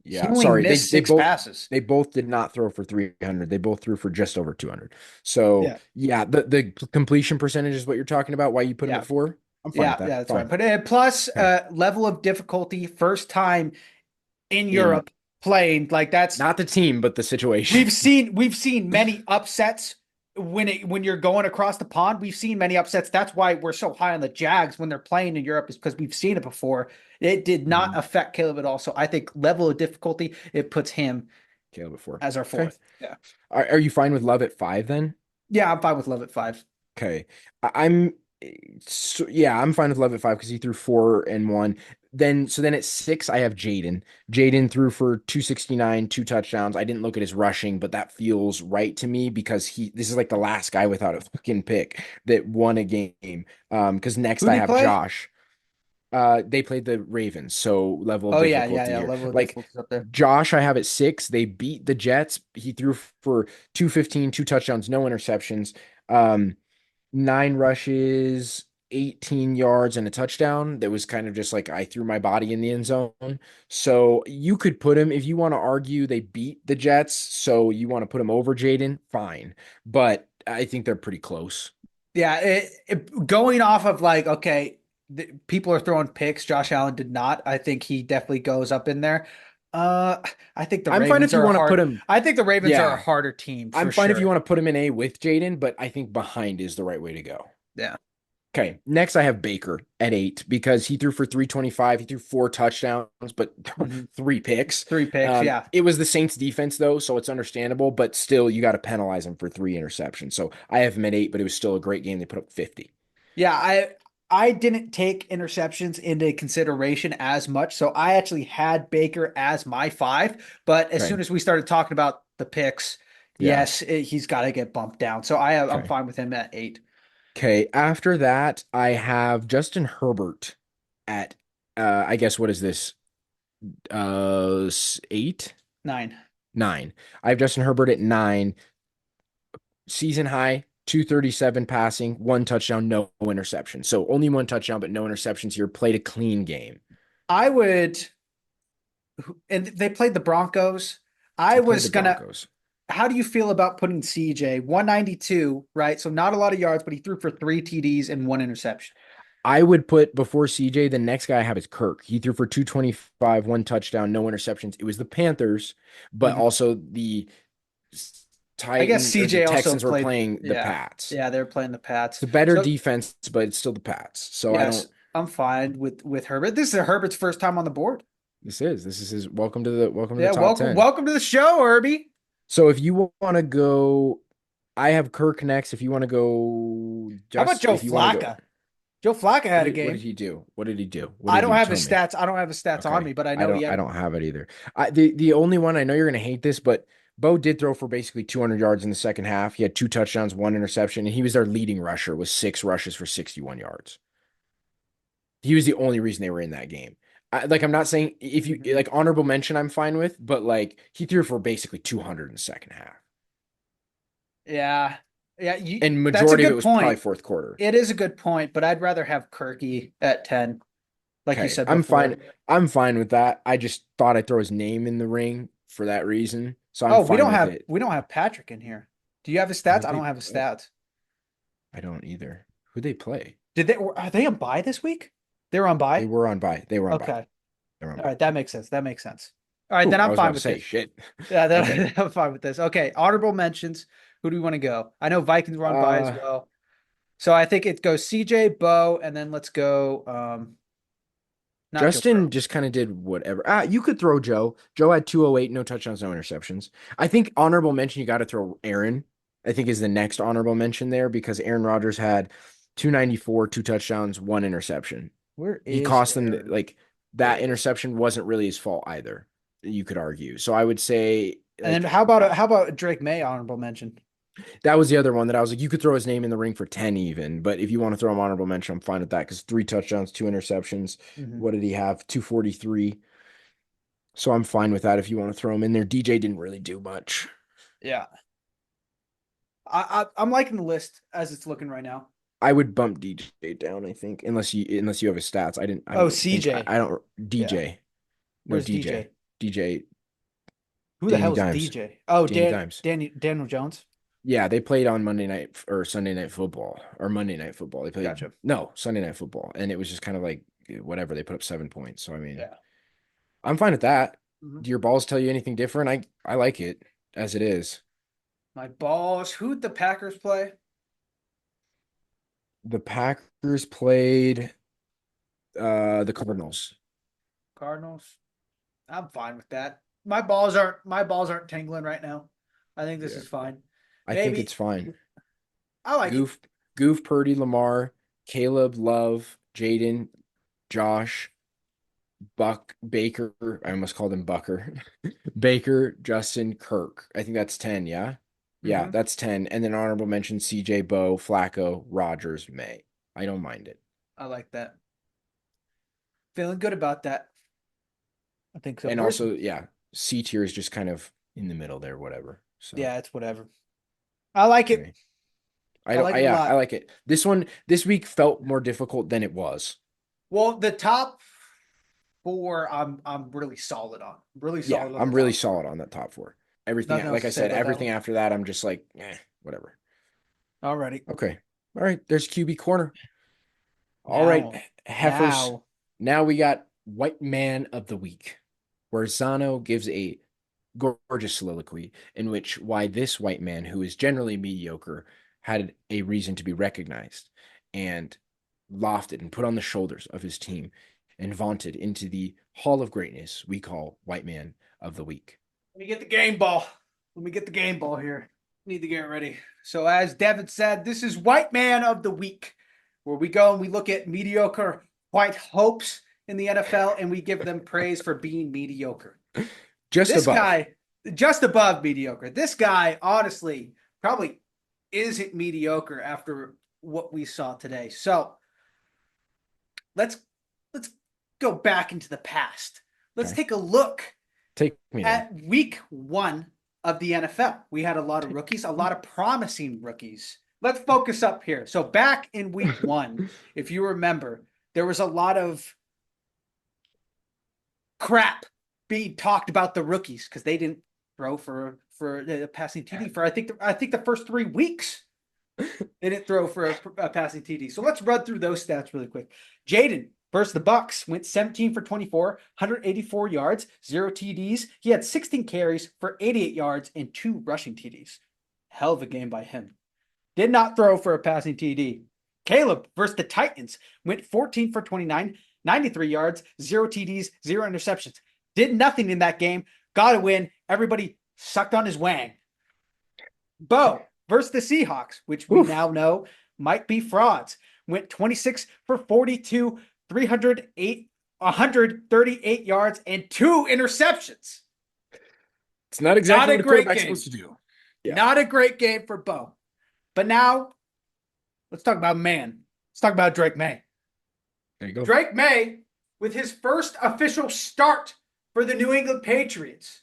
He Yeah, only sorry. missed 6 passes. They both did not throw for 300. They both threw for just over 200. So, Yeah. yeah, the completion percentage is what you're talking about. Why you put him Yeah. at 4? I'm fine with Yeah, that. yeah, that's right. Fine. But plus Okay. level of difficulty, first time in In Europe playing, like that's not the team, but the situation. we've seen many upsets when you're going across the pond. We've seen many upsets. That's why we're so high on the Jags when they're playing in Europe, is because we've seen it before. It did not Mhm. affect Caleb at all. So I think level of difficulty, it puts him Caleb at 4. as our Okay. fourth. Yeah. Are you fine with Love at 5 then? Yeah, I'm fine with Love at 5. Okay. I'm so yeah, I'm fine with Love at 5 because he threw 4 and 1. then at 6, I have Jaden. Jaden threw for 269, 2 touchdowns. I didn't look at his rushing, but that feels right to me because this is like the last guy without a fucking pick that won a game. Because next Who'd I he have play? Josh. They played the Ravens, so level of Oh yeah, yeah, difficulty yeah. here. Level of Like difficulty up there. Josh, I have at 6. They beat the Jets. He threw for 215, 2 touchdowns, no interceptions. 9 rushes, 18 yards, and a touchdown. That was kind of just like I threw my body in the end zone. So you could put him if you want to argue they beat the Jets. So you want to put him over Jaden, fine. But I think they're pretty close. Yeah, going off of like, okay, people are throwing picks. Josh Allen did not. I think he definitely goes up in there. Uh, I think the I'm fine Ravens if you are a want to put hard. him. I think the Ravens are a Yeah, harder team I'm for fine if you sure. want to put him in A with Jaden, but I think behind is the right way to go. Yeah. Okay, next I have Baker at 8 because he threw for 325. He threw 4 touchdowns, but Mhm. 3 picks. 3 picks. Yeah. It was the Saints defense though, so it's understandable, but still you got to penalize him for 3 interceptions. So I have him at 8, but it was still a great game. They put up 50. Yeah, I didn't take interceptions into consideration as much, so I actually had Baker as my 5. But as Okay. soon as we started talking about the picks, Yeah. yes, he's got to get bumped down. So I'm Okay. fine with him at 8, Okay. After that, I have Justin Herbert at I guess what is this? 8? 9. 9. I have Justin Herbert at 9. Season high, 237 passing, 1 touchdown, no interception. So only 1 touchdown, but no interceptions here. Played a clean game. I would, and they played the Broncos. I They played was the gonna. Broncos. How do you feel about putting CJ 192, right? So not a lot of yards, but he threw for 3 TDs and 1 interception. I would put before CJ, the next guy I have is Kirk. He threw for 225, 1 touchdown, no interceptions. It was the Panthers, but Mhm. also the I guess Titan or the CJ also Texans were played. playing the Yeah, Pats. yeah, they're playing the Pats. It's a better So defense, but it's still the Pats. So I yes, don't. I'm fine with Herbert. This is Herbert's first time on the board. This is his welcome to the Yeah, top welcome 10. welcome to the show, Herbie. So if you want to go, I have Kirk next. If you want to go, How about just Joe if you want to go, Flacca? Joe Flacca had a what did game. he do? What did he do? What I did he don't do? have Tell his me. stats. I don't have his stats on Okay. me, but I know he I had. don't have it either. The only one I know you're gonna hate this, but Bo did throw for basically 200 yards in the second half. He had 2 touchdowns, 1 interception, and he was their leading rusher with 6 rushes for 61 yards. He was the only reason they were in that game. I'm not saying if you Mhm. like honorable mention, I'm fine with, but like he threw for basically 200 in the second half, Yeah, yeah. and That's a majority of it good was probably point. fourth quarter. It is a good point, but I'd rather have Kirky at 10, like you Okay, said I'm before. fine. I'm fine with that. I just thought I'd throw his name in the ring for that reason, so I'm Oh, fine with it. we don't have Patrick in here. Do you have his stats? Who'd I they don't have his play? stats. I don't either. Who'd they play? Are they on bye this week? They were on They bye? were on bye. They were on bye. Okay. They were on All bye. right, that makes sense. That makes sense. All right, then Ooh, I I'm was about fine to with say this. shit. Yeah, Okay. I'm fine with this. Okay, honorable mentions. Who do we want to go? I know Vikings were on bye as Uh, well. So I think it goes CJ, Bo, and then let's go not Joe Justin Burrow. just kind of did whatever. You could throw Joe. Joe had 208, no touchdowns, no interceptions. I think honorable mention, you got to throw Aaron, I think is the next honorable mention there because Aaron Rodgers had 294, 2 touchdowns, 1 interception. Where He is cost them Aaron? like that interception wasn't really his fault either, you could argue. So I would say And then like how about Drake May honorable mention? that was the other one that I was like, you could throw his name in the ring for 10 even, but if you want to throw him honorable mention, I'm fine with that because 3 touchdowns, 2 interceptions. Mhm. What did he have? 243. So I'm fine with that if you want to throw him in there. DJ didn't really do much. Yeah. I'm liking the list as it's looking right now. I would bump DJ down, I think, unless you have his stats. I Oh, don't think CJ. I don't Yeah. DJ. No Where's DJ. DJ? DJ Who the Danny hell is Dimes. DJ? Oh, Danny Dimes. Daniel Jones. Yeah, they played on Monday night or Sunday night football or Monday night football. They played Gotcha. no Sunday night football, and it was just kind of like whatever. They put up 7 points. So I mean, Yeah. I'm fine with that. Mhm. Do your balls tell you anything different? I like it as it is. My balls. Who'd the Packers play? The Packers played the Cardinals. Cardinals. I'm fine with that. My balls aren't tingling right now. I think this Yeah, is fine. I think it's Maybe fine. I like it. Goof, Purdy, Lamar, Caleb, Love, Jaden, Josh. Buck Baker. I almost called him Bucker. Baker, Justin, Kirk. I think that's 10, yeah? Yeah, Mm-hmm. that's 10. And then honorable mention CJ, Bo, Flacco, Rogers, May. I don't mind it. I like that. Feeling good about that. I think so. And also, yeah, C tier is just kind of in the middle there, whatever. So, Yeah, it's whatever. I like it. okay. I I don't, like I, it a yeah, I lot. like it. This one, this week felt more difficult than it was. Well, the top four, I'm really solid on. Really Yeah, solid on the I'm really top four. solid on that top four. Everything, Nothing else like to I say said, about that everything one. after that, I'm just like, whatever. Alrighty. Okay. All right. There's QB corner. All right, Now, heifers. now, Now we got White Man of the Week, where Zano gives a gorgeous soliloquy in which why this white man, who is generally mediocre, had a reason to be recognized and lofted and put on the shoulders of his team and vaunted into the hall of greatness we call White Man of the Week. let me get the game ball. Let me get the game ball here. Need to get ready. So, as Devin said, this is White Man of the Week, where we go and we look at mediocre white hopes in the NFL and we give them praise for being mediocre. Just This above. guy, just above mediocre. This guy, honestly, probably isn't mediocre after what we saw today. So let's let's go back into the past. Let's Okay. take a look Take me there. at week 1 of the NFL. We had a lot of rookies, a lot of promising rookies. Let's focus up here. So back in week 1, if you remember, there was a lot of crap being talked about the rookies because they didn't throw for a passing TD for I think the first 3 weeks. They didn't throw for a passing TD. So let's run through those stats really quick. Jaden versus the Bucks went 17 for 24, 184 yards, 0 TDs. He had 16 carries for 88 yards and 2 rushing TDs. Hell of a game by him. Did not throw for a passing TD. Caleb versus the Titans went 14 for 29, 93 yards, 0 TDs, 0 interceptions. Did nothing in that game. Got a win. Everybody sucked on his wang. Bo versus the Seahawks, which we now know might be frauds, went 26 for 42, 138 yards, and 2 interceptions. It's not exactly Not what a a great quarterback's game. supposed to do. Yeah. Not a great game for Bo. But now, let's talk about man. Let's talk about Drake May. There you go. Drake May, with his first official start for the New England Patriots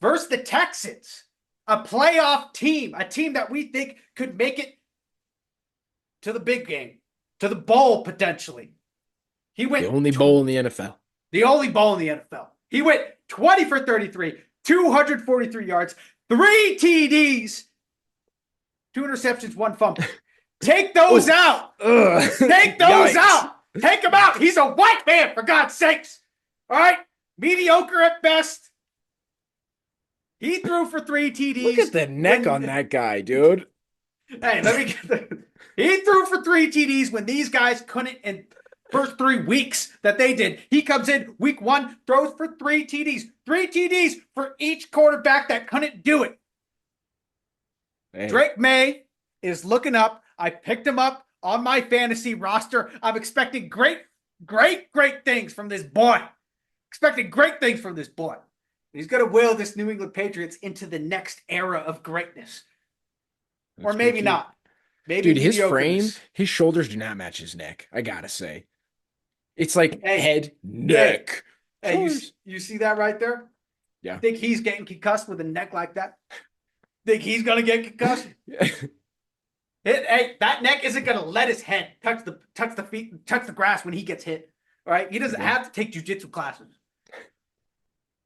versus the Texans, a playoff team, a team that we think could make it to the big game, to the bowl potentially. He went The only bowl in the NFL. The only bowl in the NFL. He went 20 for 33, 243 yards, 3 TDs, 2 interceptions, 1 fumble. Take those out. Take those out. Take them out. He's a white man, for God's sakes. All right? Mediocre at best. He threw for 3 TDs. Look at the neck on that guy, dude. Hey, let me get the. He threw for 3 TDs when these guys couldn't in first 3 weeks that they did. He comes in week 1, throws for 3 TDs. 3 TDs for each quarterback that couldn't do it. Hey. Drake May is looking up. I picked him up on my fantasy roster. I'm expecting great things from this boy. Expecting great things from this boy. He's going to will this New England Patriots into the next era of greatness. Or maybe not. Maybe dude, his frame, his shoulders do not match his neck. I gotta say, it's like head, neck. Hey, you see that right there? Yeah. Think he's getting concussed with a neck like that? Think he's gonna get concussed? Hey, that neck isn't gonna let his head touch the feet, touch the grass when he gets hit. All right, he doesn't have to take jujitsu classes,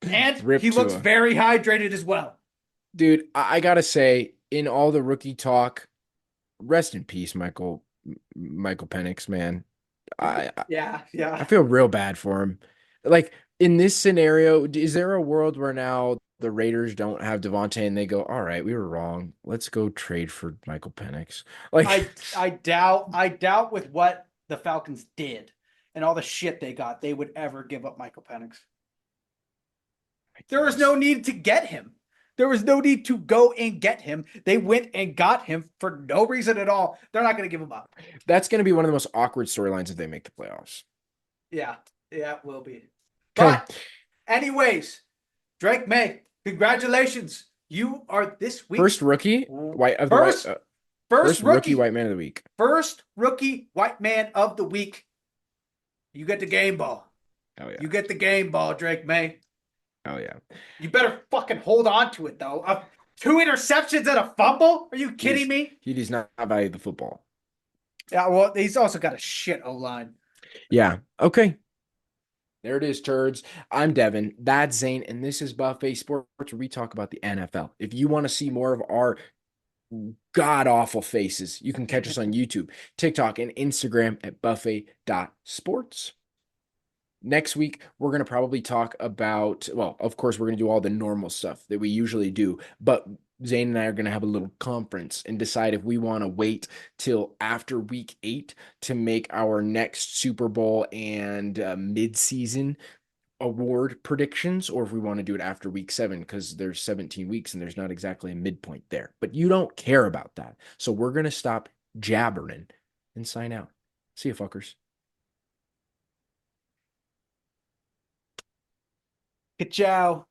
and he looks very hydrated as well. Dude, I gotta say, in all the rookie talk, rest in peace, Michael Penix, man. Yeah. I feel real bad for him. Like in this scenario, is there a world where now the Raiders don't have Devontae and they go, all right, we were wrong. Let's go trade for Michael Penix. Like I doubt with what the Falcons did and all the shit they got, they would ever give up Michael Penix. There was no need to get him. There was no need to go and get him. They went and got him for no reason at all. They're not going to give him up. That's going to be one of the most awkward storylines if they make the playoffs. Yeah. Yeah, it will be. Okay. But, anyways, Drake May, congratulations. You are this week's First rookie white of the first, white first first rookie rookie, white man of the week. first rookie white man of the week. You get the game ball. Oh yeah. You get the game ball, Drake May. Oh yeah. You better fucking hold on to it, though. 2 interceptions and a fumble? Are you kidding me? He does not value the football. Yeah, well, he's also got a shit O-line. Yeah. Okay. There it is, turds. I'm Devin. That's Zane, and this is Buffet Sports, where we talk about the NFL. If you want to see more of our god awful faces, you can catch us on YouTube, TikTok, and Instagram at buffet.sports. Next week, we're going to probably talk about, well, of course, we're going to do all the normal stuff that we usually do, but Zane and I are going to have a little conference and decide if we want to wait till after week 8 to make our next Super Bowl and mid-season award predictions, or if we want to do it after week 7 because there's 17 weeks and there's not exactly a midpoint there. But you don't care about that. So we're going to stop jabbering and sign out. See you, fuckers. Ciao.